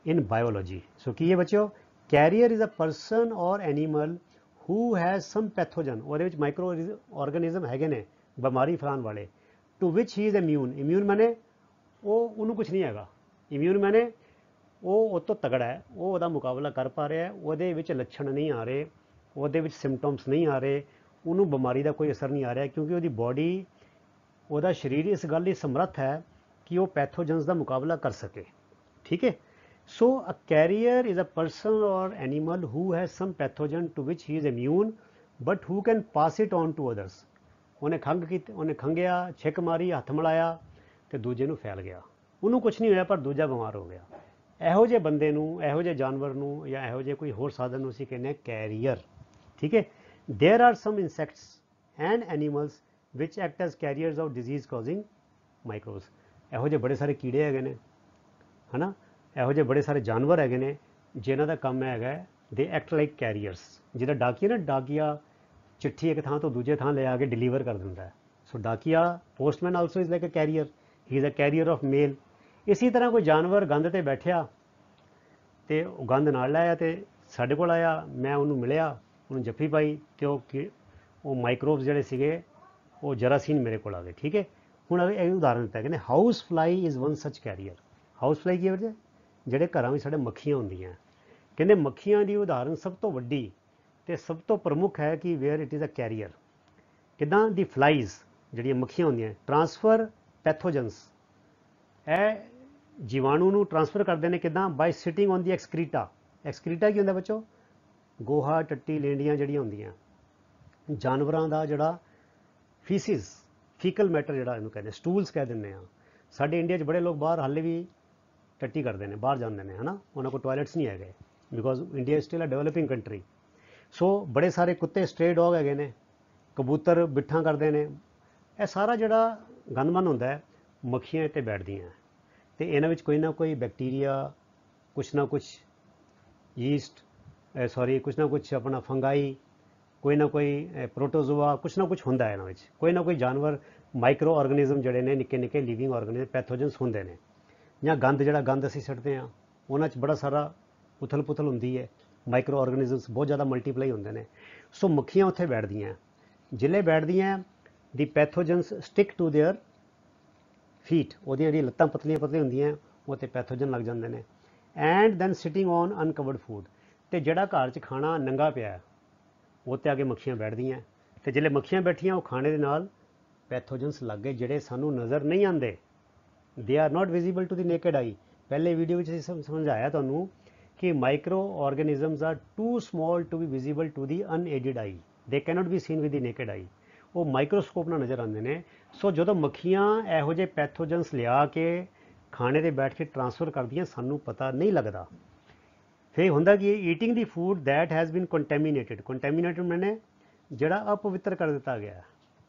in biology. So ਕੀ ਹੈ ਬੱਚਿਓ? Carrier is a person or animal who has some pathogen, ਉਹਦੇ ਵਿੱਚ ਮਾਈਕਰੋ ਆਰਗੈਨਿਜ਼ਮ ਹੈਗੇ ਨੇ ਬਿਮਾਰੀ ਫੈਲਾਉਣ ਵਾਲੇ, to which he is immune. Immune ਮਾਨੇ ਉਹਨੂੰ ਕੁਛ ਨਹੀਂ ਹੈਗਾ, ਇਮਿਊਨ ਮਾਨੇ ਉਹ ਤੋਂ ਤਗੜਾ ਹੈ, ਉਹ ਉਹਦਾ ਮੁਕਾਬਲਾ ਕਰ ਪਾ ਰਿਹਾ, ਉਹਦੇ ਵਿੱਚ ਲੱਛਣ ਨਹੀਂ ਆ ਰਹੇ, ਉਹਦੇ ਵਿੱਚ ਸਿੰਪਟਮਸ ਨਹੀਂ ਆ ਰਹੇ, ਉਹਨੂੰ ਬਿਮਾਰੀ ਦਾ ਕੋਈ ਅਸਰ ਨਹੀਂ ਆ ਰਿਹਾ, ਕਿਉਂਕਿ ਉਹਦੀ ਬੋਡੀ, ਉਹਦਾ ਸਰੀਰ ਇਸ ਗੱਲ ਲਈ ਸਮਰੱਥ ਹੈ ਕਿ ਉਹ ਪੈਥੋਜਨਸ ਦਾ ਮੁਕਾਬਲਾ ਕਰ ਸਕੇ। ਠੀਕ ਹੈ, so a carrier is a person or animal who has some pathogen to which he is immune but who can pass it on to others. ਉਹਨੇ ਖੰਘਿਆ, ਛਿੱਕ ਮਾਰੀ, ਹੱਥ ਮਿਲਾਇਆ ਤੇ ਦੂਜੇ ਨੂੰ ਫੈਲ ਗਿਆ, ਉਹਨੂੰ ਕੁਛ ਨਹੀਂ ਹੋਇਆ ਪਰ ਦੂਜਾ ਬਿਮਾਰ ਹੋ ਗਿਆ। ਇਹੋ ਜਿਹੇ ਬੰਦੇ ਨੂੰ, ਇਹੋ ਜਿਹੇ ਜਾਨਵਰ ਨੂੰ ਜਾਂ ਇਹੋ ਜਿਹੇ ਕੋਈ ਹੋਰ ਸਾਧਨ ਨੂੰ ਅਸੀਂ ਕਹਿੰਦੇ ਹਾਂ ਕੈਰੀਅਰ। ਠੀਕ ਹੈ, there are some insects and animals which act as carriers of disease causing microbes. ਇਹੋ ਜਿਹੇ ਬੜੇ ਸਾਰੇ ਕੀੜੇ ਹੈਗੇ ਨੇ, ਹੈ ਨਾ, ਇਹੋ ਜਿਹੇ ਬੜੇ ਸਾਰੇ ਜਾਨਵਰ ਹੈਗੇ ਨੇ ਜਿਨ੍ਹਾਂ ਦਾ ਕੰਮ ਹੈਗਾ ਦੇ ਐਕਟ ਲਾਈਕ ਕੈਰੀਅਰਸ। ਜਿਹਦਾ ਡਾਕੀਆ ਚਿੱਠੀ ਇੱਕ ਥਾਂ ਤੋਂ ਦੂਜੇ ਥਾਂ ਲੈ ਆ ਕੇ ਡਿਲੀਵਰ ਕਰ ਦਿੰਦਾ ਹੈ। ਸੋ ਡਾਕੀਆ, postman also is like a carrier, he is a carrier of mail. इसी तरह कोई जानवर गंद ते बैठिया तो गंद नाल लाया तो साढ़े कोल आया, मैं उन्होंने मिलिया, उन्होंने जफ्फी पाई तो वो माइक्रोब्स जोड़े सीगे वो जरासीन मेरे को आ गए। ठीक है, हूँ एक उदाहरण दिता कहते house fly is one such carrier. House fly की वजह ਜਿਹੜੇ ਘਰਾਂ ਵਿੱਚ ਸਾਡੇ ਮੱਖੀਆਂ ਹੁੰਦੀਆਂ, ਕਹਿੰਦੇ ਮੱਖੀਆਂ ਦੀ ਉਦਾਹਰਨ ਸਭ ਤੋਂ ਵੱਡੀ ਤੇ ਸਭ ਤੋਂ ਪ੍ਰਮੁੱਖ ਹੈ ਕਿ where it is a carrier. ਕਿੱਦਾਂ ਦੀ ਫਲਾਈਜ਼ ਜਿਹੜੀਆਂ ਮੱਖੀਆਂ ਹੁੰਦੀਆਂ ਟ੍ਰਾਂਸਫਰ ਪੈਥੋਜਨਸ, ਇਹ ਜੀਵਾਣੂ ਨੂੰ ਟ੍ਰਾਂਸਫਰ ਕਰਦੇ ਨੇ ਕਿੱਦਾਂ, ਬਾਈ ਸਿਟਿੰਗ ਔਨ ਦੀ ਐਕਸਕ੍ਰੀਟਾ। ਐਕਸਕ੍ਰੀਟਾ ਕੀ ਹੁੰਦਾ ਬੱਚੋ, ਗੋਹਾ ਟੱਟੀ ਲੇਂਡੀਆਂ ਜਿਹੜੀਆਂ ਹੁੰਦੀਆਂ ਜਾਨਵਰਾਂ ਦਾ ਜਿਹੜਾ ਫੀਸਿਸ ਫੀਕਲ ਮੈਟਰ ਜਿਹੜਾ ਇਹਨੂੰ ਕਹਿੰਦੇ ਸਟੂਲਸ ਕਹਿ ਦਿੰਦੇ ਆ। ਸਾਡੇ ਇੰਡੀਆ 'ਚ ਬੜੇ ਲੋਕ ਬਾਹਰ ਹਾਲੇ ਵੀ ਟੱਟੀ ਕਰਦੇ ਨੇ, ਬਾਹਰ ਜਾਂਦੇ ਨੇ, ਹੈ ਨਾ, ਉਹਨਾਂ ਕੋਲ ਟਾਇਲਟਸ ਨਹੀਂ ਹੈਗੇ because India still a developing country. So ਬੜੇ ਸਾਰੇ ਕੁੱਤੇ ਸਟ੍ਰੇ ਡੌਗ ਹੈਗੇ ਨੇ, ਕਬੂਤਰ ਬਿੱਠਾਂ ਕਰਦੇ ਨੇ, ਇਹ ਸਾਰਾ ਜਿਹੜਾ ਗੰਦਮਨ ਹੁੰਦਾ ਹੈ ਮੱਖੀਆਂ ਇੱਥੇ ਬੈਠਦੀਆਂ ਅਤੇ ਇਹਨਾਂ ਵਿੱਚ ਕੋਈ ਨਾ ਕੋਈ ਬੈਕਟੀਰੀਆ, ਕੁਛ ਨਾ ਕੁਛ ਯੀਸਟ, ਕੁਛ ਨਾ ਕੁਛ ਆਪਣਾ ਫੰਗਾਈ, ਕੋਈ ਨਾ ਕੋਈ ਪ੍ਰੋਟੋਜ਼ੋਆ, ਕੁਛ ਨਾ ਕੁਛ ਹੁੰਦਾ ਇਹਨਾਂ ਵਿੱਚ, ਕੋਈ ਨਾ ਕੋਈ ਜਾਨਵਰ ਮਾਈਕਰੋ ਆਰਗੈਨਿਜ਼ਮ ਜਿਹੜੇ ਨੇ ਨਿੱਕੇ ਨਿੱਕੇ ਲਿਵਿੰਗ ਆਰਗੈਨਿਜ਼ਮ ਪੈਥੋਜਨਸ ਹੁੰਦੇ ਨੇ। ਜਾਂ ਗੰਦ ਜਿਹੜਾ ਗੰਦ ਅਸੀਂ ਸੁੱਟਦੇ ਹਾਂ ਉਹਨਾਂ 'ਚ ਬੜਾ ਸਾਰਾ ਉਥਲ ਪੁਥਲ ਹੁੰਦੀ ਹੈ, ਮਾਈਕਰੋ ਆਰਗੈਨਿਜ਼ਮਸ ਬਹੁਤ ਜ਼ਿਆਦਾ ਮਲਟੀਪਲਾਈ ਹੁੰਦੇ ਨੇ। ਸੋ ਮੱਖੀਆਂ ਉੱਥੇ ਬੈਠਦੀਆਂ, ਜਿਲੇ ਬੈਠਦੀਆਂ ਦੀ ਪੈਥੋਜਨਸ ਸਟਿਕ ਟੂ ਦੇਅਰ ਫੀਟ, ਉਹਦੀਆਂ ਜਿਹੜੀਆਂ ਲੱਤਾਂ ਪਤਲੀਆਂ ਪਤਲੀਆਂ ਹੁੰਦੀਆਂ ਉਹ 'ਤੇ ਪੈਥੋਜਨ ਲੱਗ ਜਾਂਦੇ ਨੇ। And then sitting on uncovered food, ਅਤੇ ਜਿਹੜਾ ਘਰ 'ਚ ਖਾਣਾ ਨੰਗਾ ਪਿਆ ਉਹ 'ਤੇ ਆ ਕੇ ਮੱਖੀਆਂ ਬੈਠਦੀਆਂ, ਅਤੇ ਜਿਹੜੇ ਮੱਖੀਆਂ ਬੈਠੀਆਂ ਉਹ ਖਾਣੇ ਦੇ ਨਾਲ ਪੈਥੋਜਨਸ ਲੱਗ ਗਏ ਜਿਹੜੇ ਸਾਨੂੰ ਨਜ਼ਰ ਨਹੀਂ ਆਉਂਦੇ। They are not visible to the naked eye. ਪਹਿਲੇ ਵੀਡੀਓ ਵਿੱਚ ਅਸੀਂ ਸਮਝਾਇਆ ਤੁਹਾਨੂੰ ਕਿ micro organisms are too small to be visible to the unaided eye, they cannot be seen with the naked eye, ਉਹ ਮਾਈਕਰੋਸਕੋਪ ਨਾਲ ਨਜ਼ਰ ਆਉਂਦੇ ਨੇ। ਸੋ ਜਦੋਂ ਮੱਖੀਆਂ ਇਹੋ ਜਿਹੇ ਪੈਥੋਜਨਸ ਲਿਆ ਕੇ ਖਾਣੇ 'ਤੇ ਬੈਠ ਕੇ ਟ੍ਰਾਂਸਫਰ ਕਰਦੀਆਂ ਸਾਨੂੰ ਪਤਾ ਨਹੀਂ ਲੱਗਦਾ। ਫਿਰ ਹੁੰਦਾ ਕਿ eating the food that has been ਕੰਟੈਮੀਨੇਟਡ, ਕੰਟੈਮੀਨੇਟਡ ਮੈਨੇ ਜਿਹੜਾ ਅਪਵਿੱਤਰ ਕਰ ਦਿੱਤਾ ਗਿਆ,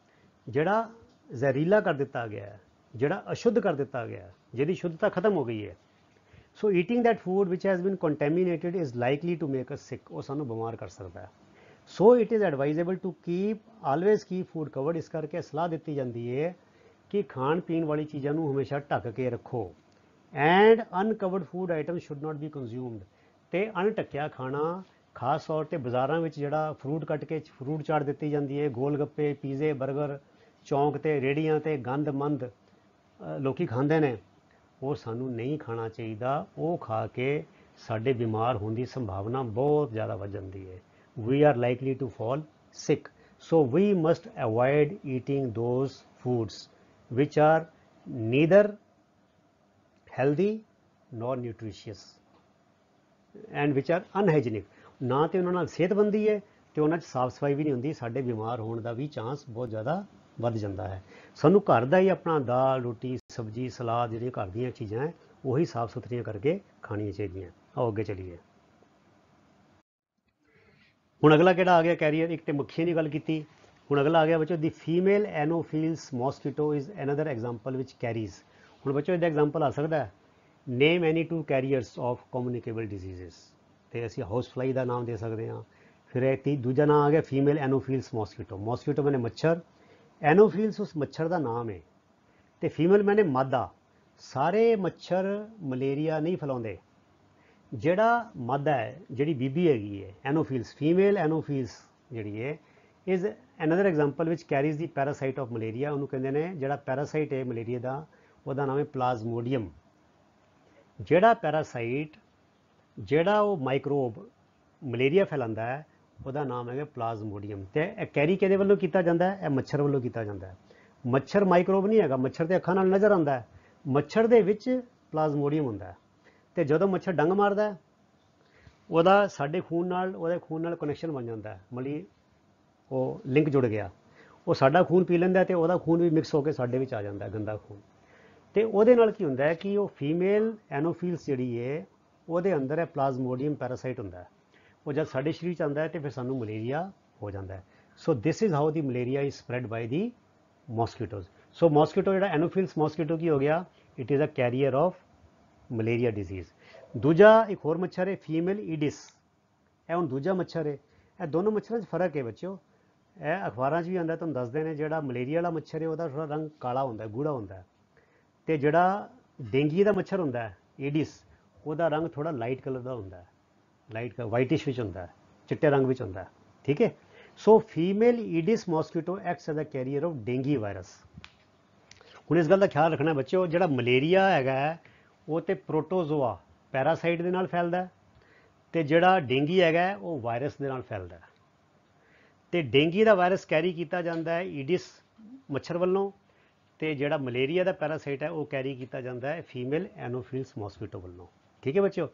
ਜਿਹੜਾ ਜ਼ਹਿਰੀਲਾ ਕਰ ਦਿੱਤਾ ਗਿਆ, ਜਿਹੜਾ ਅਸ਼ੁੱਧ ਕਰ ਦਿੱਤਾ ਗਿਆ, ਜਿਹਦੀ ਸ਼ੁੱਧਤਾ ਖਤਮ ਹੋ ਗਈ ਹੈ। So eating that food which has been contaminated is likely to make us sick, ਉਹ ਸਾਨੂੰ ਬਿਮਾਰ ਕਰ ਸਕਦਾ ਹੈ। So it is advisable to always keep food covered. ਇਸ ਕਰਕੇ ਸਲਾਹ ਦਿੱਤੀ ਜਾਂਦੀ ਹੈ ਕਿ ਖਾਣ ਪੀਣ ਵਾਲੀ ਚੀਜ਼ਾਂ ਨੂੰ ਹਮੇਸ਼ਾ ਢੱਕ ਕੇ ਰੱਖੋ। And uncovered food item should not be consumed, ਅਤੇ ਅਣਢੱਕਿਆ ਖਾਣਾ ਖਾਸ ਤੌਰ 'ਤੇ ਬਾਜ਼ਾਰਾਂ ਵਿੱਚ ਜਿਹੜਾ ਫਰੂਟ ਕੱਟ ਕੇ ਫਰੂਟ ਚਾਟ ਦਿੱਤੀ ਜਾਂਦੀ ਹੈ, ਗੋਲ ਗੱਪੇ, ਪੀਜ਼ੇ, ਬਰਗਰ, ਚੌਂਕ 'ਤੇ ਰੇਹੜੀਆਂ 'ਤੇ ਗੰਦਮੰਦ ਲੋਕੀ ਖਾਂਦੇ ਨੇ, ਉਹ ਸਾਨੂੰ ਨਹੀਂ ਖਾਣਾ ਚਾਹੀਦਾ। ਉਹ ਖਾ ਕੇ ਸਾਡੇ ਬਿਮਾਰ ਹੋਣ ਦੀ ਸੰਭਾਵਨਾ ਬਹੁਤ ਜ਼ਿਆਦਾ ਵੱਧ ਜਾਂਦੀ ਹੈ। We are likely to fall sick. So we must avoid eating those foods which are neither healthy nor nutritious and which are unhygienic. ਨਾ ਤਾਂ ਉਹਨਾਂ ਨਾਲ ਸਿਹਤ ਬਣਦੀ ਹੈ ਅਤੇ ਉਹਨਾਂ 'ਚ ਸਾਫ਼ ਸਫਾਈ ਵੀ ਨਹੀਂ ਹੁੰਦੀ, ਸਾਡੇ ਬਿਮਾਰ ਹੋਣ ਦਾ ਵੀ ਚਾਂਸ ਬਹੁਤ ਜ਼ਿਆਦਾ ਵੱਧ ਜਾਂਦਾ ਹੈ। ਸਾਨੂੰ ਘਰ ਦਾ ਹੀ ਆਪਣਾ ਦਾਲ ਰੋਟੀ ਸਬਜ਼ੀ ਸਲਾਦ ਜਿਹੜੀਆਂ ਘਰ ਦੀਆਂ ਚੀਜ਼ਾਂ ਹੈ ਉਹੀ ਸਾਫ਼ ਸੁਥਰੀਆਂ ਕਰਕੇ ਖਾਣੀਆਂ ਚਾਹੀਦੀਆਂ। ਆਓ ਅੱਗੇ ਚਲੀਏ। ਹੁਣ ਅਗਲਾ ਕਿਹੜਾ ਆ ਗਿਆ ਕੈਰੀਅਰ, ਇੱਕ ਤਾਂ ਮੱਖੀਆਂ ਦੀ ਗੱਲ ਕੀਤੀ, ਹੁਣ ਅਗਲਾ ਆ ਗਿਆ ਬੱਚੋ the female anopheles mosquito is another example which carries. ਹੁਣ ਬੱਚੋ ਇਹਦਾ ਐਗਜ਼ਾਮਪਲ ਆ ਸਕਦਾ name any two carriers of communicable diseases, ਅਤੇ ਅਸੀਂ ਹਾਊਸ ਫਲਾਈ ਦਾ ਨਾਮ ਦੇ ਸਕਦੇ ਹਾਂ। ਫਿਰ ਇਹ ਦੂਜਾ ਨਾਮ ਆ ਗਿਆ ਫੀਮੇਲ ਐਨੋਫੀਲਸ ਮੋਸਕੀਟੋ। ਮੋਸਕੀਟੋ ਮੈਨੇ ਮੱਛਰ, ਐਨੋਫੀਲਸ ਉਸ ਮੱਛਰ ਦਾ ਨਾਮ ਹੈ, ਅਤੇ ਫੀਮੇਲ ਮੈਨੇ ਮਾਦਾ। ਸਾਰੇ ਮੱਛਰ ਮਲੇਰੀਆ ਨਹੀਂ ਫੈਲਾਉਂਦੇ, ਜਿਹੜਾ ਮਾਦਾ ਹੈ ਜਿਹੜੀ ਬੀਬੀ ਹੈਗੀ ਹੈ ਐਨੋਫੀਲਸ, ਫੀਮੇਲ ਐਨੋਫੀਲਸ ਜਿਹੜੀ ਹੈ is another example which carries the parasite of malaria. ਉਹਨੂੰ ਕਹਿੰਦੇ ਨੇ ਜਿਹੜਾ ਪੈਰਾਸਾਈਟ ਹੈ ਮਲੇਰੀਆ ਦਾ ਉਹਦਾ ਨਾਮ ਹੈ ਪਲਾਜ਼ਮੋਡੀਅਮ। ਜਿਹੜਾ ਪੈਰਾਸਾਈਟ ਜਿਹੜਾ ਉਹ ਮਾਈਕਰੋਬ ਮਲੇਰੀਆ ਫੈਲਾਉਂਦਾ ਹੈ ਉਹਦਾ ਨਾਮ ਹੈਗਾ ਪਲਾਜ਼ਮੋਡੀਅਮ। ਅਤੇ ਇਹ ਕੈਰੀ ਕਿਹਦੇ ਵੱਲੋਂ ਕੀਤਾ ਜਾਂਦਾ ਹੈ, ਇਹ ਮੱਛਰ ਵੱਲੋਂ ਕੀਤਾ ਜਾਂਦਾ ਹੈ। ਮੱਛਰ ਮਾਈਕਰੋਬ ਨਹੀਂ ਹੈਗਾ, ਮੱਛਰ ਤੇ ਅੱਖਾਂ ਨਾਲ ਨਜ਼ਰ ਆਉਂਦਾ ਹੈ, ਮੱਛਰ ਦੇ ਵਿੱਚ ਪਲਾਜ਼ਮੋਡੀਅਮ ਹੁੰਦਾ ਹੈ। ਅਤੇ ਜਦੋਂ ਮੱਛਰ ਡੰਗ ਮਾਰਦਾ ਉਹਦਾ ਸਾਡੇ ਖੂਨ ਨਾਲ ਉਹਦੇ ਖੂਨ ਨਾਲ ਕਨੈਕਸ਼ਨ ਬਣ ਜਾਂਦਾ ਹੈ, ਮਤਲਬ ਉਹ ਲਿੰਕ ਜੁੜ ਗਿਆ, ਉਹ ਸਾਡਾ ਖੂਨ ਪੀ ਲੈਂਦਾ ਅਤੇ ਉਹਦਾ ਖੂਨ ਵੀ ਮਿਕਸ ਹੋ ਕੇ ਸਾਡੇ ਵਿੱਚ ਆ ਜਾਂਦਾ ਗੰਦਾ ਖੂਨ। ਅਤੇ ਉਹਦੇ ਨਾਲ ਕੀ ਹੁੰਦਾ ਹੈ ਕਿ ਉਹ ਫੀਮੇਲ ਐਨੋਫੀਲਸ ਜਿਹੜੀ ਹੈ ਉਹਦੇ ਅੰਦਰ ਹੈ ਪਲਾਜ਼ਮੋਡੀਅਮ ਪੈਰਾਸਾਈਟ ਹੁੰਦਾ ਹੈ। ਉਹ ਜਦ ਸਾਡੇ ਸਰੀਰ 'ਚ ਆਉਂਦਾ ਹੈ ਅਤੇ ਫਿਰ ਸਾਨੂੰ ਮਲੇਰੀਆ ਹੋ ਜਾਂਦਾ ਹੈ। So this is how the malaria is spread by the mosquitoes. So mosquito ਜਿਹੜਾ ਐਨੋਫੀਲਸ ਮੋਸਕੀਟੋ ਕੀ ਹੋ ਗਿਆ, it is a carrier of malaria disease. ਦੂਜਾ ਇੱਕ ਹੋਰ ਮੱਛਰ ਹੈ ਫੀਮੇਲ ਈਡਿਸ, ਇਹ ਹੁਣ ਦੂਜਾ ਮੱਛਰ ਹੈ। ਇਹ ਦੋਨੋਂ ਮੱਛਰਾਂ 'ਚ ਫਰਕ ਹੈ ਬੱਚਿਓ, ਇਹ ਅਖਬਾਰਾਂ 'ਚ ਵੀ ਆਉਂਦਾ, ਤੁਹਾਨੂੰ ਦੱਸਦੇ ਨੇ ਜਿਹੜਾ ਮਲੇਰੀਆ ਵਾਲਾ ਮੱਛਰ ਹੈ ਉਹਦਾ ਥੋੜ੍ਹਾ ਰੰਗ ਕਾਲਾ ਹੁੰਦਾ, ਗੂੜਾ ਹੁੰਦਾ, ਅਤੇ ਜਿਹੜਾ ਡੇਂਗੀ ਦਾ ਮੱਛਰ ਹੁੰਦਾ ਹੈ ਈਡਿਸ, ਉਹਦਾ ਰੰਗ ਥੋੜਾ ਲਾਈਟ ਕਲਰ ਦਾ ਹੁੰਦਾ ਹੈ, ਲਾਈਟ ਵਾਈਟਿਸ਼ ਵਿੱਚ ਹੁੰਦਾ ਹੈ, ਚਿੱਟੇ ਰੰਗ ਵਿੱਚ ਹੁੰਦਾ ਹੈ, ਠੀਕ ਹੈ। So female aedes mosquito acts as a carrier of dengue virus. ਹੁਣ ਇਸ ਗੱਲ ਦਾ ਖਿਆਲ ਰੱਖਣਾ ਬੱਚਿਓ, ਜਿਹੜਾ ਮਲੇਰੀਆ ਹੈਗਾ ਉਹ ਤੇ ਪ੍ਰੋਟੋਜ਼ੋਆ ਪੈਰਾਸਾਈਟ ਦੇ ਨਾਲ ਫੈਲਦਾ, ਤੇ ਜਿਹੜਾ ਡੇਂਗੀ ਹੈਗਾ ਉਹ ਵਾਇਰਸ ਦੇ ਨਾਲ ਫੈਲਦਾ। ਤੇ ਡੇਂਗੀ ਦਾ ਵਾਇਰਸ ਕੈਰੀ ਕੀਤਾ ਜਾਂਦਾ ਹੈ ਈਡਿਸ ਮੱਛਰ ਵੱਲੋਂ, ਤੇ ਜਿਹੜਾ ਮਲੇਰੀਆ ਦਾ ਪੈਰਾਸਾਈਟ ਹੈ ਉਹ ਕੈਰੀ ਕੀਤਾ ਜਾਂਦਾ ਹੈ ਫੀਮੇਲ ਐਨੋਫਿਲਸ ਮੋਸਕੀਟੋ ਵੱਲੋਂ, ਠੀਕ ਹੈ ਬੱਚਿਓ।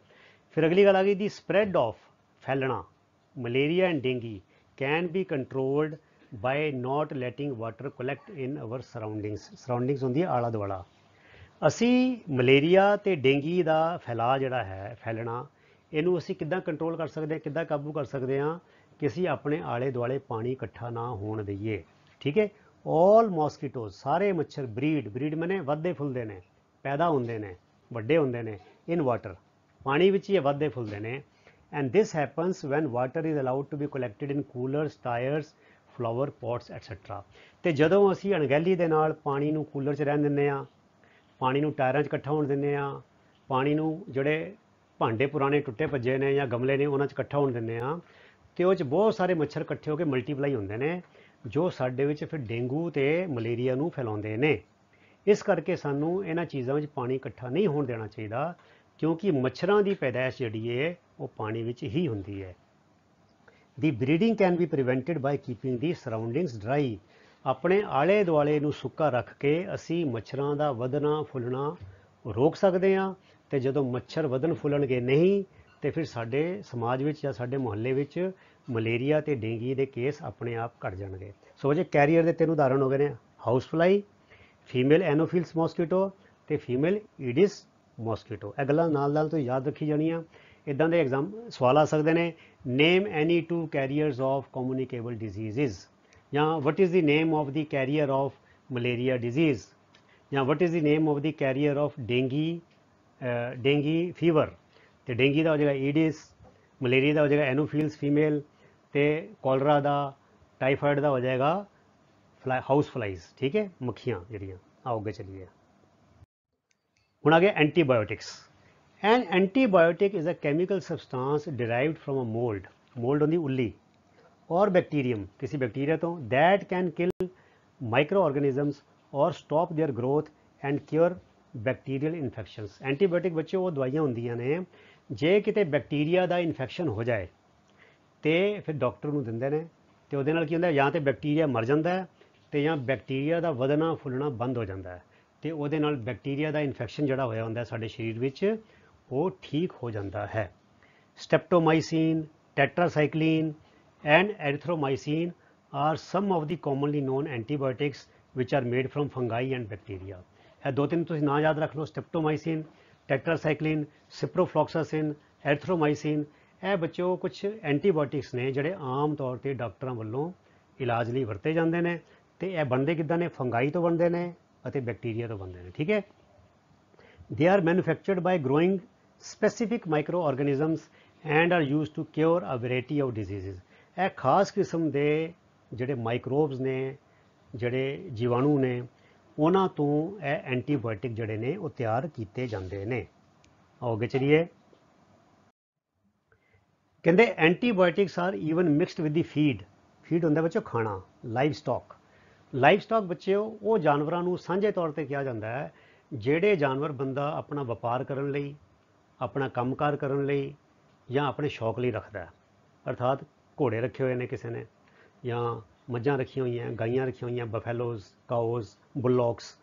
ਫਿਰ ਅਗਲੀ ਗੱਲ ਆ ਗਈ ਦੀ ਸਪਰੈਡ ਆਫ, ਫੈਲਣਾ। Malaria and dengue can be controlled by not letting water collect in our surroundings. Surroundings ਹੁੰਦੀ ਹੈ ਆਲਾ ਦੁਆਲਾ। ਅਸੀਂ ਮਲੇਰੀਆ ਤੇ ਡੇਂਗੀ ਦਾ ਫੈਲਾਅ ਜਿਹੜਾ ਹੈ, ਫੈਲਣਾ, ਇਹਨੂੰ ਅਸੀਂ ਕਿੱਦਾਂ ਕੰਟਰੋਲ ਕਰ ਸਕਦੇ ਹਾਂ, ਕਿੱਦਾਂ ਕਾਬੂ ਕਰ ਸਕਦੇ ਹਾਂ, ਕਿ ਅਸੀਂ ਆਪਣੇ ਆਲੇ ਦੁਆਲੇ ਪਾਣੀ ਇਕੱਠਾ ਨਾ ਹੋਣ ਦਈਏ, ਠੀਕ ਹੈ। ਆਲ ਮੋਸਕੀਟੋਜ਼, ਸਾਰੇ ਮੱਛਰ, ਬਰੀਡ ਮਨੇ ਵੱਧਦੇ ਫੁੱਲਦੇ ਨੇ, ਪੈਦਾ ਹੁੰਦੇ ਨੇ, ਵੱਡੇ ਹੁੰਦੇ ਨੇ ਇਨ ਵਾਟਰ, ਪਾਣੀ ਵਿੱਚ ਹੀ ਵੱਧਦੇ ਫੁੱਲਦੇ ਨੇ। And this happens when water is allowed to be collected in coolers, tyres, flower pots etcetera. ਤੇ ਜਦੋਂ ਅਸੀਂ ਅਣਗਹਿਲੀ ਦੇ ਨਾਲ ਪਾਣੀ ਨੂੰ ਕੂਲਰ 'ਚ ਰਹਿਣ ਦਿੰਦੇ ਹਾਂ, ਪਾਣੀ ਨੂੰ ਟਾਇਰਾਂ 'ਚ ਇਕੱਠਾ ਹੋਣ ਦਿੰਦੇ ਹਾਂ, ਪਾਣੀ ਨੂੰ ਜਿਹੜੇ ਭਾਂਡੇ ਪੁਰਾਣੇ ਟੁੱਟੇ ਭੱਜੇ ਨੇ ਜਾਂ ਗਮਲੇ ਨੇ ਉਹਨਾਂ 'ਚ ਇਕੱਠਾ ਹੋਣ ਦਿੰਦੇ ਹਾਂ, ਤੇ ਉਹ 'ਚ ਬਹੁਤ ਸਾਰੇ ਮੱਛਰ ਇਕੱਠੇ ਹੋ ਕੇ ਮਲਟੀਪਲਾਈ ਹੁੰਦੇ ਨੇ, ਜੋ ਸਾਡੇ ਵਿੱਚ ਫਿਰ ਡੇਂਗੂ ਤੇ ਮਲੇਰੀਆ ਨੂੰ ਫੈਲਾਉਂਦੇ ਨੇ। ਇਸ ਕਰਕੇ ਸਾਨੂੰ ਇਹਨਾਂ ਚੀਜ਼ਾਂ ਵਿੱਚ ਪਾਣੀ ਇਕੱਠਾ ਨਹੀਂ ਹੋਣ ਦੇਣਾ ਚਾਹੀਦਾ, ਕਿਉਂਕਿ ਮੱਛਰਾਂ ਦੀ ਪੈਦਾਇਸ਼ ਜਿਹੜੀ ਹੈ ਉਹ ਪਾਣੀ ਵਿੱਚ ਹੀ ਹੁੰਦੀ ਹੈ। The breeding can be prevented by keeping the surroundings dry. ਆਪਣੇ ਆਲੇ ਦੁਆਲੇ ਨੂੰ ਸੁੱਕਾ ਰੱਖ ਕੇ ਅਸੀਂ ਮੱਛਰਾਂ ਦਾ ਵਧਣਾ ਫੁੱਲਣਾ ਰੋਕ ਸਕਦੇ ਹਾਂ। ਤੇ ਜਦੋਂ ਮੱਛਰ ਵਧਣ ਫੁੱਲਣਗੇ ਨਹੀਂ, ਤੇ ਫਿਰ ਸਾਡੇ ਸਮਾਜ ਵਿੱਚ ਜਾਂ ਸਾਡੇ ਮੁਹੱਲੇ ਵਿੱਚ ਮਲੇਰੀਆ ਤੇ ਡੇਂਗੀ ਦੇ ਕੇਸ ਆਪਣੇ ਆਪ ਘਟ ਜਾਣਗੇ। ਸੋ ਜੇ ਕੈਰੀਅਰ ਦੇ 3 ਉਦਾਹਰਣ ਹੋ ਗਏ ਨੇ, ਹਾਊਸ ਫਲਾਈ, ਫੀਮੇਲ ਐਨੋਫਿਲਸ ਮੋਸਕੀਟੋ ਤੇ ਫੀਮੇਲ ਈਡਿਸ ਮੋਸਕੀਟੋ। ਇਹ ਗੱਲਾਂ ਨਾਲ ਨਾਲ ਤੁਸੀਂ ਯਾਦ ਰੱਖੀ ਜਾਣੀਆਂ। ਇੱਦਾਂ ਦੇ ਸਵਾਲ ਆ ਸਕਦੇ ਨੇ, name any 2 carriers of communicable diseases, ਜਾਂ what is the name of the carrier of malaria disease, ਜਾਂ what is the name of the carrier of dengue fever. ਤੇ ਡੇਂਗੀ ਦਾ ਹੋ ਜਾਏਗਾ ਈਡਿਸ, ਮਲੇਰੀਆ ਦਾ ਹੋ ਜਾਏਗਾ ਐਨੋਫਿਲਸ ਫੀਮੇਲ, ਤੇ ਕੋਲਰਾ ਦਾ, ਟਾਈਫਾइड ਦਾ ਹੋ ਜਾਏਗਾ ਹਾਊਸ ਫਲਾਈਜ਼, ਠੀਕ ਹੈ, ਮੱਖੀਆਂ ਜਿਹੜੀਆਂ। ਆਓ ਅੱਗੇ ਚਲੀਏ। ਹੁਣ ਆ ਗਿਆ antibiotics. An antibiotic is a chemical substance derived from a mould, mould ਹੁੰਦੀ ਉੱਲੀ, और बैक्टीरियम, किसी बैक्टीरिया तो, that can kill micro organisms or stop their growth and cure bacterial infections. Antibiotic बच्चों वो दवाइयाँ होंदियां ने, जे किते बैक्टीरिया का इन्फेक्शन हो जाए तो फिर डॉक्टर नूं दिंदे ने, ते उहदे नाल की हुंदा, या तो बैक्टीरिया मर जाता है, तो या बैक्टीरिया का वधना फुलना बंद हो जाता है, तो उहदे नाल बैक्टीरिया का इन्फेक्शन जिहड़ा होया हुंदा साडे शरीर विच वो ठीक हो जाता है। Streptomycin, tetracycline and erythromycin are some of the commonly known antibiotics which are made from fungi and bacteria। ਇਹ 2-3 ਤੁਸੀਂ ਨਾਂ ਯਾਦ ਰੱਖ ਲਓ, ਸਟੈਪਟੋਮਾਈਸਿਨ, ਟੈਟਰਾਸਾਈਕਲਿਨ, ਸਿਪਰੋਫਲੋਕਸਾਸਿਨ, ਐਰੀਥਰੋਮਾਈਸਿਨ। ਇਹ ਬੱਚਿਓ ਕੁਝ ਐਂਟੀਬਾਇਓਟਿਕਸ ਨੇ ਜਿਹੜੇ ਆਮ ਤੌਰ ਤੇ ਡਾਕਟਰਾਂ ਵੱਲੋਂ ਇਲਾਜ ਲਈ ਵਰਤੇ ਜਾਂਦੇ ਨੇ, ਤੇ ਇਹ ਬਣਦੇ ਕਿੱਦਾਂ ਨੇ, ਫੰਗਾਈ ਤੋਂ ਬਣਦੇ ਨੇ ਅਤੇ ਬੈਕਟੀਰੀਆ ਤੋਂ ਬਣਦੇ ਨੇ, ਠੀਕ ਹੈ। They are manufactured by growing specific micro organisms and are used to cure a variety of diseases. ਇਹ ਖਾਸ ਕਿਸਮ ਦੇ ਜਿਹੜੇ ਮਾਈਕਰੋਬਸ ਨੇ, ਜਿਹੜੇ ਜੀਵਾਣੂ ਨੇ, ਉਹਨਾਂ ਤੋਂ ਇਹ ਐਂਟੀਬਾਇਓਟਿਕ ਜਿਹੜੇ ਨੇ ਉਹ ਤਿਆਰ ਕੀਤੇ ਜਾਂਦੇ ਨੇ। ਆਓ ਅੱਗੇ ਚਲੀਏ। ਕਹਿੰਦੇ antibiotics are even mixed with the feed. Feed ਹੁੰਦਾ ਬੱਚੋ ਖਾਣਾ, ਲਾਈਵ ਸਟਾਕ। ਲਾਈਵ ਸਟਾਕ ਬੱਚਿਓ ਉਹ ਜਾਨਵਰਾਂ ਨੂੰ ਸਾਂਝੇ ਤੌਰ ਤੇ ਕਿਹਾ ਜਾਂਦਾ ਹੈ ਜਿਹੜੇ ਜਾਨਵਰ ਬੰਦਾ ਆਪਣਾ ਵਪਾਰ ਕਰਨ ਲਈ, ਆਪਣਾ ਕੰਮਕਾਰ ਕਰਨ ਲਈ ਜਾਂ ਆਪਣੇ ਸ਼ੌਕ ਲਈ ਰੱਖਦਾ ਹੈ। ਅਰਥਾਤ ਘੋੜੇ ਰੱਖੇ ਹੋਏ ਨੇ ਕਿਸੇ ਨੇ, ਜਾਂ ਮੱਝਾਂ ਰੱਖੀਆਂ ਹੋਈਆਂ, ਗਾਈਆਂ ਰੱਖੀਆਂ ਹੋਈਆਂ, ਬਫੈਲੋਜ਼, ਕਾਊਜ਼, ਬੁਲੌਕਸ,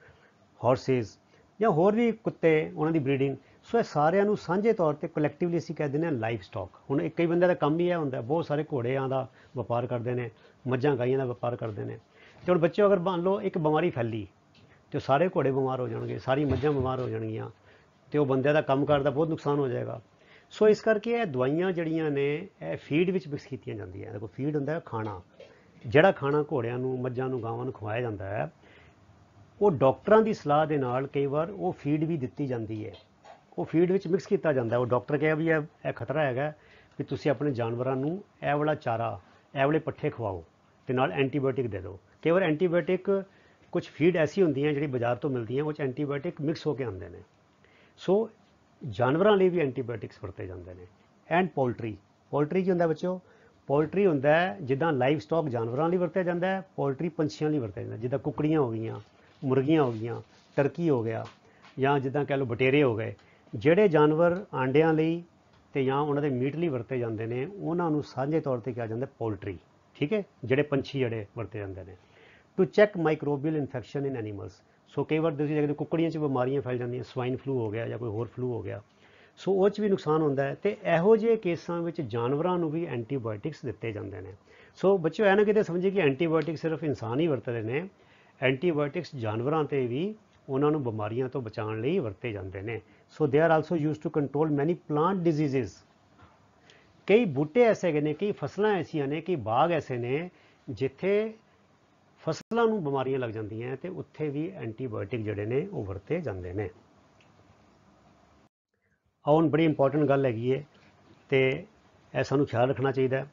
ਹਾਰਸਿਸ, ਜਾਂ ਹੋਰ ਵੀ ਕੁੱਤੇ, ਉਹਨਾਂ ਦੀ ਬਰੀਡਿੰਗ। ਸੋ ਇਹ ਸਾਰਿਆਂ ਨੂੰ ਸਾਂਝੇ ਤੌਰ ਤੇ ਕਲੈਕਟਿਵਲੀ ਅਸੀਂ ਕਹਿ ਦਿੰਦੇ ਹਾਂ ਲਾਈਵ ਸਟਾਕ। ਹੁਣ ਕਈ ਬੰਦਿਆਂ ਦਾ ਕੰਮ ਹੀ ਇਹ ਹੁੰਦਾ, ਬਹੁਤ ਸਾਰੇ ਘੋੜਿਆਂ ਦਾ ਵਪਾਰ ਕਰਦੇ ਨੇ, ਮੱਝਾਂ ਗਾਈਆਂ ਦਾ ਵਪਾਰ ਕਰਦੇ ਨੇ। ਤੇ ਹੁਣ ਬੱਚੇ ਅਗਰ ਮੰਨ ਲਓ ਇੱਕ ਬਿਮਾਰੀ ਫੈਲੀ ਤੇ ਸਾਰੇ ਘੋੜੇ ਬਿਮਾਰ ਹੋ ਜਾਣਗੇ, ਸਾਰੀ ਮੱਝਾਂ ਬਿਮਾਰ ਹੋ ਜਾਣਗੀਆਂ, ਤੇ ਉਹ ਬੰਦਿਆਂ ਦਾ ਕੰਮ ਕਾਰ ਦਾ ਬਹੁਤ ਨੁਕਸਾਨ ਹੋ ਜਾਏਗਾ। ਸੋ ਇਸ ਕਰਕੇ ਇਹ ਦਵਾਈਆਂ ਜਿਹੜੀਆਂ ਨੇ ਇਹ ਫੀਡ ਵਿੱਚ ਮਿਕਸ ਕੀਤੀਆਂ ਜਾਂਦੀਆਂ। ਦੇਖੋ ਫੀਡ ਹੁੰਦਾ ਖਾਣਾ, ਜਿਹੜਾ ਖਾਣਾ ਘੋੜਿਆਂ ਨੂੰ, ਮੱਝਾਂ ਨੂੰ, ਗਾਵਾਂ ਨੂੰ ਖਵਾਇਆ ਜਾਂਦਾ ਹੈ, ਉਹ ਡਾਕਟਰਾਂ ਦੀ ਸਲਾਹ ਦੇ ਨਾਲ ਕਈ ਵਾਰ ਉਹ ਫੀਡ ਵੀ ਦਿੱਤੀ ਜਾਂਦੀ ਹੈ, ਉਹ ਫੀਡ ਵਿੱਚ ਮਿਕਸ ਕੀਤਾ ਜਾਂਦਾ। ਉਹ ਡਾਕਟਰ ਕਹੇ ਵੀ ਇਹ ਖਤਰਾ ਹੈਗਾ ਵੀ ਤੁਸੀਂ ਆਪਣੇ ਜਾਨਵਰਾਂ ਨੂੰ ਇਹ ਵਾਲਾ ਚਾਰਾ, ਇਹ ਵਾਲੇ ਪੱਠੇ ਖਵਾਓ ਤੇ ਨਾਲ ਐਂਟੀਬਾਇਓਟਿਕ ਦੇ ਦਿਓ। ਕਈ ਵਾਰ ਐਂਟੀਬਾਇਓਟਿਕ ਕੁਝ ਫੀਡ ਐਸੀ ਹੁੰਦੀਆਂ ਜਿਹੜੀ ਬਾਜ਼ਾਰ ਤੋਂ ਮਿਲਦੀਆਂ, ਉਹ 'ਚ ਐਂਟੀਬਾਇਓਟਿਕ ਮਿਕਸ ਹੋ ਕੇ ਆਉਂਦੇ ਨੇ, ਸੋ ਜਾਨਵਰਾਂ ਲਈ ਵੀ ਐਂਟੀਬਾਇਓਟਿਕਸ ਵਰਤੇ ਜਾਂਦੇ ਨੇ। ਐਂਡ ਪੋਲਟਰੀ ਕੀ ਹੁੰਦਾ ਬੱਚਿਓ? ਪੋਲਟਰੀ ਹੁੰਦਾ ਜਿੱਦਾਂ ਲਾਈਵ ਸਟਾਕ ਜਾਨਵਰਾਂ ਲਈ ਵਰਤਿਆ ਜਾਂਦਾ ਹੈ, ਪੋਲਟਰੀ ਪੰਛੀਆਂ ਲਈ ਵਰਤਿਆ ਜਾਂਦਾ, ਜਿੱਦਾਂ ਕੁੱਕੜੀਆਂ ਹੋ ਗਈਆਂ, ਮੁਰਗੀਆਂ ਹੋ ਗਈਆਂ, ਟਰਕੀ ਹੋ ਗਿਆ, ਜਾਂ ਜਿੱਦਾਂ ਕਹਿ ਲਓ ਬਟੇਰੇ ਹੋ ਗਏ। ਜਿਹੜੇ ਜਾਨਵਰ ਆਂਡਿਆਂ ਲਈ ਤੇ ਜਾਂ ਉਹਨਾਂ ਦੇ ਮੀਟ ਲਈ ਵਰਤੇ ਜਾਂਦੇ ਨੇ ਉਹਨਾਂ ਨੂੰ ਸਾਂਝੇ ਤੌਰ ਤੇ ਕਿਹਾ ਜਾਂਦਾ ਪੋਲਟਰੀ। ਠੀਕ ਹੈ, ਜਿਹੜੇ ਪੰਛੀ ਜਿਹੜੇ ਵਰਤੇ ਜਾਂਦੇ ਨੇ। To check microbial infection in animals. So ਕਈ ਵਾਰ ਤੁਸੀਂ ਦੇਖਦੇ ਕੁੱਕੜੀਆਂ 'ਚ ਬਿਮਾਰੀਆਂ ਫੈਲ ਜਾਂਦੀਆਂ, ਸਵਾਈਨ ਫਲੂ ਹੋ ਗਿਆ ਜਾਂ ਕੋਈ ਹੋਰ ਫਲੂ ਹੋ ਗਿਆ, ਸੋ ਉਹ 'ਚ ਵੀ ਨੁਕਸਾਨ ਹੁੰਦਾ ਹੈ। ਅਤੇ ਇਹੋ ਜਿਹੇ ਕੇਸਾਂ ਵਿੱਚ ਜਾਨਵਰਾਂ ਨੂੰ ਵੀ ਐਂਟੀਬਾਇਓਟਿਕਸ ਦਿੱਤੇ ਜਾਂਦੇ ਨੇ। ਸੋ ਬੱਚਿਓ ਇਹ ਨਾ ਕਿਤੇ ਸਮਝੇ ਕਿ ਐਂਟੀਬਾਇਓਟਿਕ ਸਿਰਫ ਇਨਸਾਨ ਹੀ ਵਰਤਦੇ ਨੇ। ਐਂਟੀਬਾਇਓਟਿਕਸ ਜਾਨਵਰਾਂ 'ਤੇ ਵੀ ਉਹਨਾਂ ਨੂੰ ਬਿਮਾਰੀਆਂ ਤੋਂ ਬਚਾਉਣ ਲਈ ਵਰਤੇ ਜਾਂਦੇ ਨੇ। So they are also use to control many plant diseases. ਕਈ ਬੂਟੇ ਐਸੇ ਹੈਗੇ ਨੇ, ਕਈ ਫਸਲਾਂ ਐਸੀਆਂ ਨੇ, ਕਈ ਬਾਗ ਐਸੇ ਨੇ ਜਿੱਥੇ ਫਸਲਾਂ ਨੂੰ ਬਿਮਾਰੀਆਂ ਲੱਗ ਜਾਂਦੀਆਂ ਤੇ ਉੱਥੇ ਵੀ ਐਂਟੀਬਾਇਓਟਿਕ ਜਿਹੜੇ ਨੇ ਉਹ ਵਰਤੇ ਜਾਂਦੇ ਨੇ। ਹੁਣ ਬੜੀ ਇੰਪੋਰਟੈਂਟ ਗੱਲ ਹੈਗੀ ਹੈ ਤੇ ਇਹ ਸਾਨੂੰ ਖਿਆਲ ਰੱਖਣਾ ਚਾਹੀਦਾ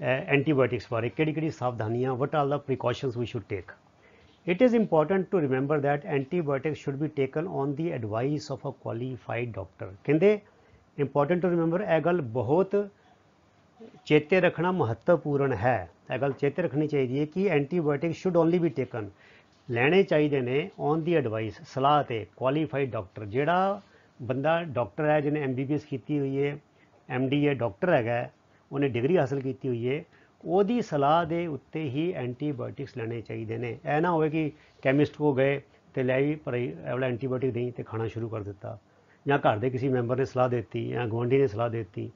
ਐਂਟੀਬਾਇਓਟਿਕਸ ਬਾਰੇ। ਕਿਹੜੀ ਸਾਵਧਾਨੀਆਂ, what are the precautions we should take. It is important to remember that antibiotics should be taken on the advice of a qualified doctor। ਕਹਿੰਦੇ important to remember, ਇਹ ਗੱਲ ਬਹੁਤ ਚੇਤੇ ਰੱਖਣਾ ਮਹੱਤਵਪੂਰਨ ਹੈ। ਇਹ ਗੱਲ ਚੇਤੇ ਰੱਖਣੀ ਚਾਹੀਦੀ ਹੈ ਕਿ antibiotic should only be taken, ਲੈਣੇ ਚਾਹੀਦੇ ਨੇ ਔਨ ਦੀ ਐਡਵਾਈਸ, ਸਲਾਹ ਤੇ ਕੁਆਲੀਫਾਈਡ ਡਾਕਟਰ। ਜਿਹੜਾ ਬੰਦਾ ਡਾਕਟਰ ਹੈ, ਜਿਹਨੇ MBBS ਕੀਤੀ ਹੋਈ ਹੈ, MD ਹੈ, ਡਾਕਟਰ ਹੈਗਾ, ਉਹਨੇ ਡਿਗਰੀ ਹਾਸਲ ਕੀਤੀ ਹੋਈ ਹੈ, ਉਹਦੀ ਸਲਾਹ ਦੇ ਉੱਤੇ ਹੀ ਐਂਟੀਬਾਇਓਟਿਕਸ ਲੈਣੇ ਚਾਹੀਦੇ ਨੇ। ਇਹ ਨਾ ਹੋਵੇ ਕਿ ਕੈਮਿਸਟ ਕੋ ਗਏ ਅਤੇ ਲੈ ਵੀ ਪਰ ਇਹ ਵਾਲਾ ਐਂਟੀਬਾਇਓਟਿਕ ਦੇਈ ਅਤੇ ਖਾਣਾ ਸ਼ੁਰੂ ਕਰ ਦਿੱਤਾ, ਜਾਂ ਘਰ ਦੇ ਕਿਸੇ ਮੈਂਬਰ ਨੇ ਸਲਾਹ ਦੇ ਦਿੱਤੀ, ਜਾਂ ਗੁਆਂਢੀ ਨੇ ਸਲਾਹ ਦੇ ਦਿੱਤੀ,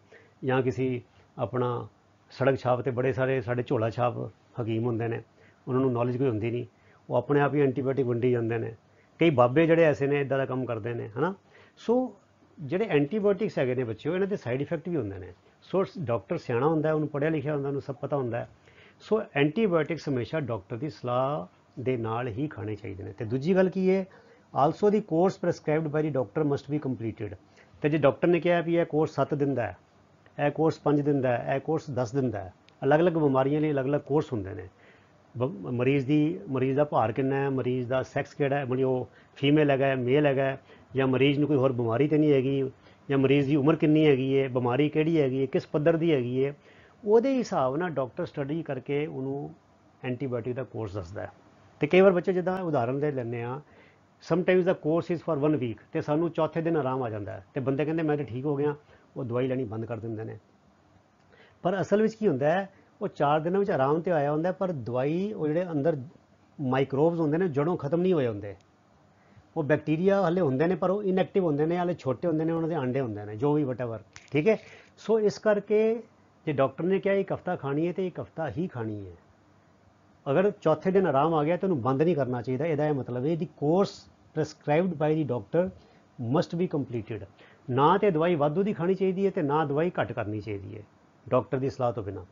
ਜਾਂ ਕਿਸੇ ਆਪਣਾ ਸੜਕ ਛਾਪ 'ਤੇ ਬੜੇ ਸਾਰੇ ਸਾਡੇ ਝੋਲਾ ਛਾਪ ਹਕੀਮ ਹੁੰਦੇ ਨੇ, ਉਹਨਾਂ ਨੂੰ ਨੌਲੇਜ ਕੋਈ ਹੁੰਦੀ ਨਹੀਂ, ਉਹ ਆਪਣੇ ਆਪ ਹੀ ਐਂਟੀਬਾਇਓਟਿਕ ਵੰਡੀ ਜਾਂਦੇ ਨੇ। ਕਈ ਬਾਬੇ ਜਿਹੜੇ ਐਸੇ ਨੇ ਇੱਦਾਂ ਦਾ ਕੰਮ ਕਰਦੇ ਨੇ, ਹੈ ਨਾ। ਸੋ ਜਿਹੜੇ ਐਂਟੀਬਾਇਓਟਿਕਸ ਹੈਗੇ ਨੇ ਬੱਚਿਓ, ਇਹਨਾਂ ਦੇ ਸਾਈਡ ਇਫੈਕਟ ਵੀ ਹੁੰਦੇ ਨੇ। ਸੋ ਡਾਕਟਰ ਸਿਆਣਾ ਹੁੰਦਾ, ਉਹਨੂੰ ਪੜ੍ਹਿਆ ਲਿਖਿਆ ਹੁੰਦਾ, ਉਹਨੂੰ ਸਭ ਪਤਾ ਹੁੰਦਾ। ਸੋ ਐਂਟੀਬਾਇਓਟਿਕਸ ਹਮੇਸ਼ਾ ਡਾਕਟਰ ਦੀ ਸਲਾਹ ਦੇ ਨਾਲ ਹੀ ਖਾਣੇ ਚਾਹੀਦੇ ਨੇ। ਅਤੇ ਦੂਜੀ ਗੱਲ ਕੀ ਹੈ, ਆਲਸੋ ਦੀ ਕੋਰਸ ਪ੍ਰੈਸਕ੍ਰਾਈਬਡ ਬਾਈ ਦੀ ਡਾਕਟਰ ਮਸਟ ਬੀ ਕੰਪਲੀਟਡ। ਅਤੇ ਜੇ ਡਾਕਟਰ ਨੇ ਕਿਹਾ ਵੀ ਇਹ ਕੋਰਸ 7 ਦਿਨ ਦਾ ਹੈ, ਇਹ ਕੋਰਸ 5 ਦਿਨ ਦਾ ਹੈ, ਇਹ ਕੋਰਸ 10 ਦਿਨ ਦਾ ਹੈ, ਅਲੱਗ-ਅਲੱਗ ਬਿਮਾਰੀਆਂ ਲਈ ਅਲੱਗ-ਅਲੱਗ ਕੋਰਸ ਹੁੰਦੇ ਨੇ। ਮਰੀਜ਼ ਦਾ ਭਾਰ ਕਿੰਨਾ ਹੈ, ਮਰੀਜ਼ ਦਾ ਸੈਕਸ ਕਿਹੜਾ ਹੈ, ਮਤਲਬ ਉਹ ਫੀਮੇਲ ਹੈਗਾ, ਮੇਲ ਹੈਗਾ, ਜਾਂ ਮਰੀਜ਼ ਨੂੰ ਕੋਈ ਹੋਰ ਬਿਮਾਰੀ ਤਾਂ ਨਹੀਂ ਹੈਗੀ, ਜਾਂ ਮਰੀਜ਼ ਦੀ ਉਮਰ ਕਿੰਨੀ ਹੈਗੀ ਹੈ, ਬਿਮਾਰੀ ਕਿਹੜੀ ਹੈਗੀ ਹੈ, ਕਿਸ ਪੱਧਰ ਦੀ ਹੈਗੀ ਹੈ, ਉਹਦੇ ਹਿਸਾਬ ਨਾਲ ਡਾਕਟਰ ਸਟੱਡੀ ਕਰਕੇ ਉਹਨੂੰ ਐਂਟੀਬਾਇਓਟਿਕ ਦਾ ਕੋਰਸ ਦੱਸਦਾ ਹੈ। ਅਤੇ ਕਈ ਵਾਰ ਬੱਚੇ ਜਿੱਦਾਂ ਉਦਾਹਰਨ ਦੇ ਲੈਂਦੇ ਹਾਂ, ਸਮਟਾਈਮਜ਼ ਦਾ ਕੋਰਸ ਇਜ਼ ਫॉर 1 ਵੀਕ, ਅਤੇ ਸਾਨੂੰ ਚੌਥੇ ਦਿਨ ਆਰਾਮ ਆ ਜਾਂਦਾ ਹੈ, ਅਤੇ ਬੰਦੇ ਕਹਿੰਦੇ ਮੈਂ ਤਾਂ ਠੀਕ ਹੋ ਗਿਆ, ਉਹ ਦਵਾਈ ਲੈਣੀ ਬੰਦ ਕਰ ਦਿੰਦੇ ਨੇ। ਪਰ ਅਸਲ ਵਿੱਚ ਕੀ ਹੁੰਦਾ ਹੈ, ਉਹ 4 ਦਿਨਾਂ ਵਿੱਚ ਆਰਾਮ ਤੇ ਆਇਆ ਹੁੰਦਾ, ਪਰ ਦਵਾਈ ਉਹ ਜਿਹੜੇ ਅੰਦਰ ਮਾਈਕਰੋਬਸ ਹੁੰਦੇ ਨੇ ਜੜੋਂ ਖਤਮ ਨਹੀਂ ਹੋਏ ਹੁੰਦੇ। ਉਹ ਬੈਕਟੀਰੀਆ ਹਾਲੇ ਹੁੰਦੇ ਨੇ ਪਰ ਉਹ ਇਨਐਕਟਿਵ ਹੁੰਦੇ ਨੇ, ਹਾਲੇ ਛੋਟੇ ਹੁੰਦੇ ਨੇ, ਉਹਨਾਂ ਦੇ ਆਂਡੇ ਹੁੰਦੇ ਨੇ, ਜੋ ਵੀ ਵਟਐਵਰ। ਠੀਕ ਹੈ। ਸੋ ਇਸ ਕਰਕੇ ਜੇ ਡਾਕਟਰ ਨੇ ਕਿਹਾ 1 ਹਫ਼ਤਾ ਖਾਣੀ ਹੈ ਤਾਂ 1 ਹਫ਼ਤਾ ਹੀ ਖਾਣੀ ਹੈ। ਅਗਰ ਚੌਥੇ ਦਿਨ ਆਰਾਮ ਆ ਗਿਆ ਤਾਂ ਉਹਨੂੰ ਬੰਦ ਨਹੀਂ ਕਰਨਾ ਚਾਹੀਦਾ। ਇਹਦਾ ਇਹ ਮਤਲਬ ਹੈ ਦੀ ਕੋਰਸ ਪ੍ਰੈਸਕ੍ਰਾਈਬਡ ਬਾਈ ਦੀ ਡਾਕਟਰ ਮਸਟ ਬੀ ਕੰਪਲੀਟਡ। ਨਾ ਤਾਂ ਦਵਾਈ ਵਾਧੂ ਦੀ ਖਾਣੀ ਚਾਹੀਦੀ ਹੈ ਅਤੇ ਨਾ ਦਵਾਈ ਘੱਟ ਕਰਨੀ ਚਾਹੀਦੀ ਹੈ ਡਾਕਟਰ ਦੀ ਸਲਾਹ ਤੋਂ ਬਿਨਾਂ।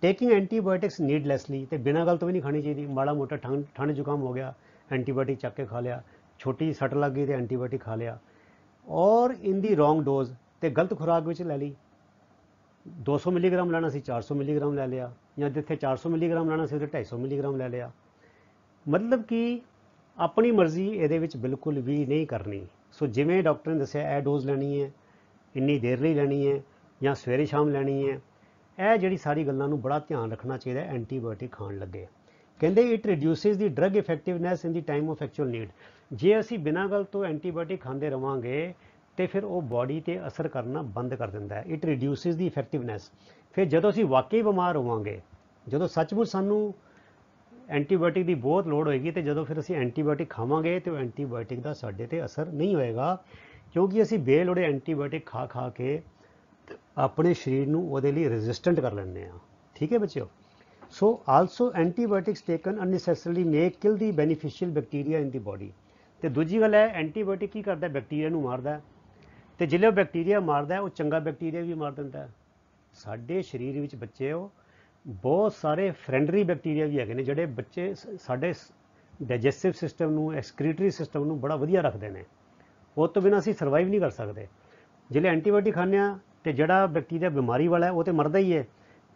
ਟੇਕਿੰਗ ਐਂਟੀਬਾਇਓਟਿਕਸ ਨੀਡਲੈਸਲੀ, ਅਤੇ ਬਿਨਾਂ ਗੱਲ ਤੋਂ ਵੀ ਨਹੀਂ ਖਾਣੀ ਚਾਹੀਦੀ। ਮਾੜਾ ਮੋਟਾ ਠੰਡ ਜ਼ੁਕਾਮ ਹੋ ਗਿਆ, ਐਂਟੀਬਾਇਓਟਿਕ ਚੱਕ ਕੇ ਖਾ ਲਿਆ, ਛੋਟੀ ਸੱਟ ਲੱਗ ਗਈ ਤੇ ਐਂਟੀਬਾਇਓਟਿਕ ਖਾ ਲਿਆ, ਔਰ ਇਨ ਦੀ ਰੋਂਗ ਡੋਜ਼, ਤੇ ਗਲਤ ਖੁਰਾਕ ਵਿੱਚ ਲੈ ਲਈ। 200 ਮਿਲੀਗ੍ਰਾਮ ਲੈਣਾ ਸੀ 400 ਮਿਲੀਗ੍ਰਾਮ ਲੈ ਲਿਆ, ਜਾਂ ਜਿੱਥੇ 400 ਮਿਲੀਗ੍ਰਾਮ ਲੈਣਾ ਸੀ ਉੱਥੇ 250 ਮਿਲੀਗ੍ਰਾਮ ਲੈ ਲਿਆ। ਮਤਲਬ ਕਿ ਆਪਣੀ ਮਰਜ਼ੀ ਇਹਦੇ ਵਿੱਚ ਬਿਲਕੁਲ ਵੀ ਨਹੀਂ ਕਰਨੀ। ਸੋ ਜਿਵੇਂ ਡਾਕਟਰ ਨੇ ਦੱਸਿਆ ਇਹ ਡੋਜ਼ ਲੈਣੀ ਹੈ, ਇੰਨੀ ਦੇਰ ਲਈ ਲੈਣੀ ਹੈ, ਜਾਂ ਸਵੇਰੇ ਸ਼ਾਮ ਲੈਣੀ ਹੈ, ਇਹ ਜਿਹੜੀ ਸਾਰੀ ਗੱਲਾਂ ਨੂੰ ਬੜਾ ਧਿਆਨ ਰੱਖਣਾ ਚਾਹੀਦਾ ਐਂਟੀਬਾਇਓਟਿਕ ਖਾਣ ਲੱਗੇ। ਕਹਿੰਦੇ it ਰਿਡਿਊਸਿਸ the drug ਇਫੈਕਟਿਵਨੈਸ in the time of actual need. ਜੇ ਅਸੀਂ ਬਿਨਾਂ ਗੱਲ ਤੋਂ ਐਂਟੀਬਾਇਓਟਿਕ ਖਾਂਦੇ ਰਵਾਂਗੇ ਤੇ ਫਿਰ ਉਹ ਬਾਡੀ 'ਤੇ ਅਸਰ ਕਰਨਾ ਬੰਦ ਕਰ ਦਿੰਦਾ ਹੈ। ਇਟ ਰਿਡਿਊਸਿਸ ਦੀ ਇਫੈਕਟਿਵਨੈਸ। ਫਿਰ ਜਦੋਂ ਅਸੀਂ ਵਾਕਈ ਬਿਮਾਰ ਹੋਵਾਂਗੇ, ਜਦੋਂ ਸੱਚਮੁੱਚ ਸਾਨੂੰ ਐਂਟੀਬਾਇਓਟਿਕ ਦੀ ਬਹੁਤ ਲੋੜ ਹੋਏਗੀ, ਤੇ ਜਦੋਂ ਫਿਰ ਅਸੀਂ ਐਂਟੀਬਾਇਓਟਿਕ ਖਾਵਾਂਗੇ ਤੇ ਉਹ ਐਂਟੀਬਾਇਓਟਿਕ ਦਾ ਸਾਡੇ 'ਤੇ ਅਸਰ ਨਹੀਂ ਹੋਏਗਾ, ਕਿਉਂਕਿ ਅਸੀਂ ਬੇਲੋੜੇ ਐਂਟੀਬਾਇਓਟਿਕ ਖਾ ਕੇ ਆਪਣੇ ਸਰੀਰ ਨੂੰ ਉਹਦੇ ਲਈ ਰੈਜ਼ਿਸਟੈਂਟ ਕਰ ਲੈਂਦੇ ਹਾਂ। ਠੀਕ ਹੈ ਬੱਚਿਓ। ਸੋ ਆਲਸੋ ਐਂਟੀਬਾਇਓਟਿਕਸ ਟੇਕਨ ਅਨਨੈਸੈਸਰਲੀ ਮੇ ਕਿਲ ਦੀ ਬੈਨੀਫਿਸ਼ੀਅਲ ਬੈਕਟੀਰੀਆ ਇਨ ਦੀ ਬਾਡੀ। ਅਤੇ ਦੂਜੀ ਗੱਲ ਹੈ, ਐਂਟੀਬਾਇਓਟਿਕ ਕੀ ਕਰਦਾ, ਬੈਕਟੀਰੀਆ ਨੂੰ ਮਾਰਦਾ, ਅਤੇ ਜਿਹੜੇ ਉਹ ਬੈਕਟੀਰੀਆ ਮਾਰਦਾ ਉਹ ਚੰਗਾ ਬੈਕਟੀਰੀਆ ਵੀ ਮਾਰ ਦਿੰਦਾ। ਸਾਡੇ ਸਰੀਰ ਵਿੱਚ ਬੱਚੇ ਉਹ ਬਹੁਤ ਸਾਰੇ ਫਰੈਂਡਲੀ ਬੈਕਟੀਰੀਆ ਵੀ ਹੈਗੇ ਨੇ, ਜਿਹੜੇ ਬੱਚੇ ਸਾਡੇ ਡਾਈਜੈਸਟਿਵ ਸਿਸਟਮ ਨੂੰ, ਐਕਸਕ੍ਰੀਟਰੀ ਸਿਸਟਮ ਨੂੰ ਬੜਾ ਵਧੀਆ ਰੱਖਦੇ ਨੇ। ਉਹ ਤੋਂ ਬਿਨਾਂ ਅਸੀਂ ਸਰਵਾਈਵ ਨਹੀਂ ਕਰ ਸਕਦੇ। ਜਿਹੜੇ ਐਂਟੀਬਾਇਓਟਿਕ ਖਾਂਦੇ ਹਾਂ ਅਤੇ ਜਿਹੜਾ ਬੈਕਟੀਰੀਆ ਬਿਮਾਰੀ ਵਾਲਾ ਉਹ ਤਾਂ ਮਰਦਾ ਹੀ ਹੈ,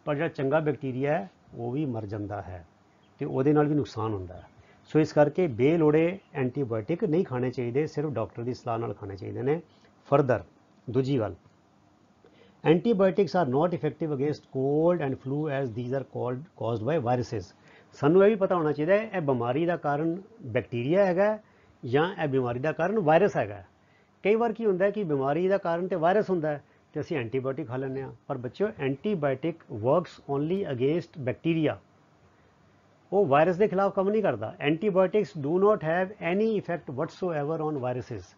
ਪਰ ਜਿਹੜਾ ਚੰਗਾ ਬੈਕਟੀਰੀਆ ਹੈ ਉਹ ਵੀ ਮਰ ਜਾਂਦਾ ਹੈ, ਅਤੇ ਉਹਦੇ ਨਾਲ ਵੀ ਨੁਕਸਾਨ ਹੁੰਦਾ ਹੈ। ਸੋ ਇਸ ਕਰਕੇ ਬੇਲੋੜੇ ਐਂਟੀਬਾਇਓਟਿਕ ਨਹੀਂ ਖਾਣੇ ਚਾਹੀਦੇ, ਸਿਰਫ ਡਾਕਟਰ ਦੀ ਸਲਾਹ ਨਾਲ ਖਾਣੇ ਚਾਹੀਦੇ ਨੇ। फर्दर दूजी गल, antibiotics are not effective against cold and flu as these are caused by viruses. सानू यह भी पता होना चाहिए यह बीमारी का कारण बैक्टीरिया है या यह बीमारी का कारण वायरस है। कई बार की होंगे कि बीमारी का कारण तो वायरस होंगे तो असी एंटीबायोटिक खा लें, पर बच्चों antibiotic works only against bacteria, वो वायरस के खिलाफ काम नहीं करता। Antibiotics do not have any effect whatsoever on viruses.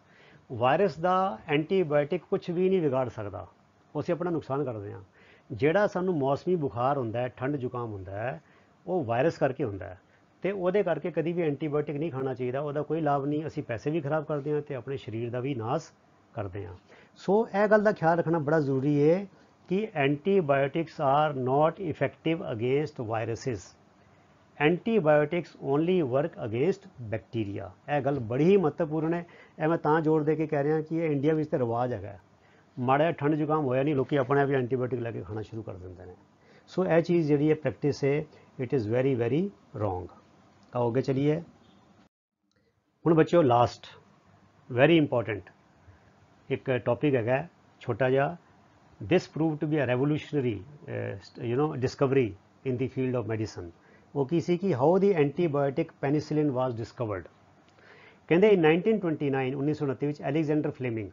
Virus का एंटीबायोटिक कुछ भी नहीं बिगाड़ सकता, वो असीं अपना नुकसान करते हैं। ਜਿਹੜਾ ਸਾਨੂੰ मौसमी बुखार ਹੁੰਦਾ है, ठंड जुकाम ਹੁੰਦਾ है, वो वायरस करके ਹੁੰਦਾ है, तो वो करके कभी भी एंटीबायोटिक नहीं खाना चाहिए, वो कोई लाभ नहीं। असी पैसे भी खराब करते हैं तो अपने शरीर का भी नाश करते हैं। सो यह गल का ख्याल रखना बड़ा जरूरी है कि antibiotics are not effective against viruses, antibiotics only work against bacteria. यह गल बड़ी ही महत्वपूर्ण है। यह मैं तां जोर दे के कह रहा कि इंडिया में तो रिवाज है, माड़ा ठंड जुकाम होया नहीं लोग अपने आप ही एंटीबायोटिक लैके खाना शुरू कर देंगे हैं। सो यह चीज़ जी प्रैक्टिस है it is very very wrong. आओगे चलिए हुण बच्चों लास्ट वेरी इंपॉर्टेंट एक टॉपिक है छोटा जा, this proved to be a revolutionary discovery in the field of medicine. वो की सी कि how the antibiotic penicillin was discovered. कहते इन 1929 1929 एलेक्जेंडर फ्लेमिंग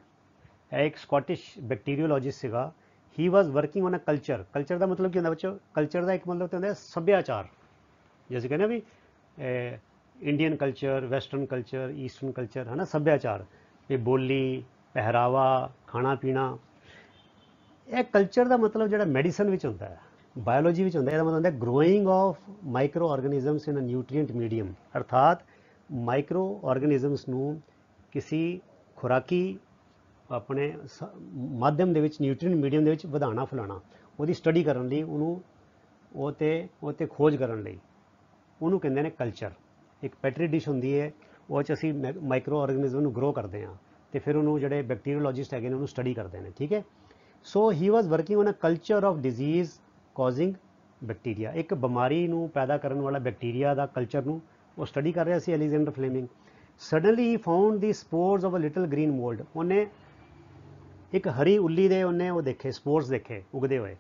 एक स्कॉटिश बैक्टीरियोलॉजिस्ट सीगा, he was working on a culture. Culture का मतलब क्या होता बच्चों, कल्चर का एक मतलब तो होता है सभ्याचार, जैसे कहने भी Indian culture, western culture, eastern culture है ना, सभ्याचार ये बोली पहरावा खाना पीना। यह कल्चर का मतलब जो मैडिसन में होता है, बायोलॉजी में होता है, मतलब होता है growing of micro organisms in a nutrient medium, अर्थात माइक्रो ऑर्गेनिजम्स नूं किसी खुराकी अपने माध्यम के न्यूट्रीएंट मीडियम के बढ़ाना फैलाना, वो स्टडी करने लई उन्होंने खोज करने लई उन्होंने कहते हैं कल्चर। एक पैटरी डिश होंगी है, वो असी माइक्रो ऑर्गेनिजम ग्रो करते हैं तो फिर उन्होंने जो बैक्टीरियोलॉजिस्ट है उन्होंने स्टडी करते हैं, ठीक है। So he was working on a culture of disease causing bacteria, एक बीमारी पैदा करने वाला बैक्टीरिया का कल्चर वो स्टडी कर रहा है Alexander Fleming. Suddenly he found the spores of a little green mould, उन्हें एक हरी उल्ली दे उन्हें वो देखे स्पोर्स देखे उगते हुए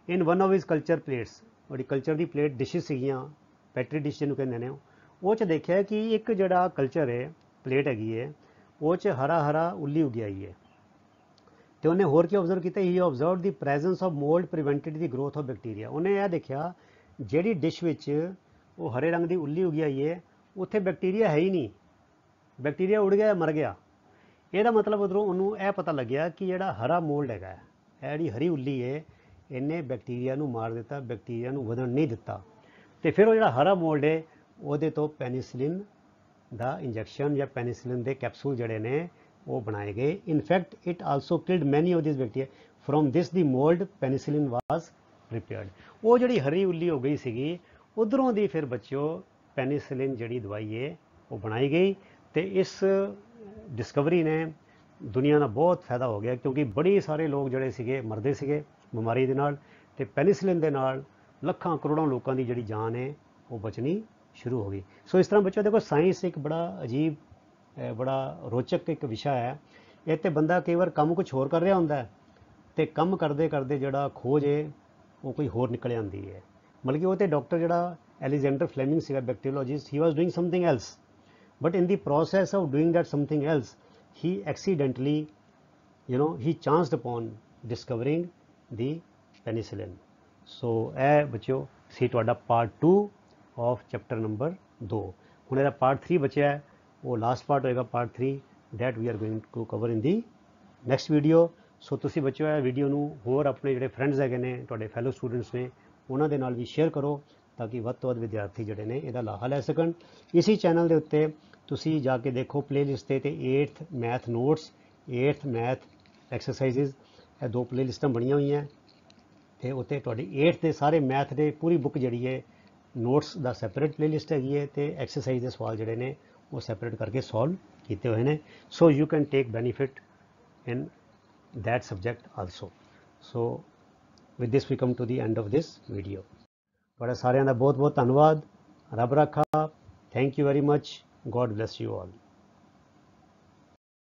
in one of his culture plates, और कल्चर की प्लेट डिशिज सीगियां पैट्री डिश जिन्होंने कहते हैं, वो देखा कि एक जड़ा कल्चर है प्लेट हैगी है वो हरा हरा उल्ली उगी आई है। तो उन्हें होर क्या ऑब्जर्व किया, he observed the presence of mould prevented the growth of bacteria. उन्हें यह देखा जी डिश वो हरे रंग की उल्ली उगी आई है उत्थे बैक्टीरिया है ही नहीं, बैक्टीरिया उड़ गया मर गया। यदा मतलब उधरों उन्होंने यह पता लग्या कि जोड़ा हरा मोल्ड है जी हरी उल्ली है इन्हें बैक्टीरिया मार दिता, बैक्टीरिया वधन नहीं दिता। तो फिर वो जो हरा मोल्ड है वो तो पेनिसिलिन का इंजैक्शन या पेनिसिलिन के कैप्सूल जड़े ने वो बनाए गए। In fact it also killed many of this bacteria, from this the mould penicillin was prepared. वो जी हरी उल्ली हो गई सी उधरों की फिर बच्चों पेनिसिलिन जी दवाई है वो बनाई गई। तो इस डिस्कवरी ने दुनिया का बहुत फायदा हो गया, क्योंकि बड़े सारे लोग जोड़े सीगे मरदे सीगे बीमारी के नाल, ते पेनिसिलिन के नाल लखां करोड़ों लोगों की जी जान है वो बचनी शुरू हो गई। सो इस तरह बच्चों देखो साइंस एक बड़ा अजीब बड़ा रोचक एक विषय है। ये तो बंदा कई बार काम कुछ होर कर रहा होंदा है तो कम करते करते जोड़ा खोज है वो कोई होर निकल आती है। मतलब कि वो तो डॉक्टर जोड़ा एलेक्जेंडर फ्लेमिंग सीगा bacteriologist, he was doing something else, but in the process of doing that something else he accidentally he chanced upon discovering the penicillin. So ਇਹ बच्चों ਸੀ ਤੁਹਾਡਾ पार्ट 2 of chapter number 2। ਹੁਣ ਇਹਦਾ part 3 बचा है, वो last part होएगा part 3 that we are going to cover in the next video। सो ਤੁਸੀਂ ਬੱਚਿਓ ਇਹ ਵੀਡੀਓ ਨੂੰ ਹੋਰ ਆਪਣੇ ਜਿਹੜੇ ਫਰੈਂਡਸ ਹੈਗੇ ਨੇ ਤੁਹਾਡੇ ਫੈਲੋ ਸਟੂਡੈਂਟਸ ਨੇ ਉਹਨਾਂ ਦੇ ਨਾਲ ਵੀ ਸ਼ੇਅਰ ਕਰੋ ताकि ਵੱਧ ਤੋਂ ਵੱਧ ਵਿਦਿਆਰਥੀ ਜਿਹੜੇ ਨੇ ਇਹਦਾ ਲਾਹਾ ਲੈ ਸਕਣ। इसी चैनल के उत्ते तुसी जाके देखो प्लेलिस्ट ते 8th math notes 8th math एक्सरसाइजिज ये 2 प्लेलिस्टां बनिया हुई हैं तो उत्ते तुहाडी 8th के सारे मैथ के पूरी बुक जी है नोट्स का सैपरेट प्लेलिस्ट हैगी है तो एक्सरसाइज के सवाल जोड़े ने वो सैपरेट करके सॉल्व किए हुए हैं। So you can take benefit in that subject also. So with this we come to the end of this video. तुहाडा सारिਆਂ ਦਾ बहुत बहुत धन्यवाद। रब रखा। Thank you very much. God bless you all.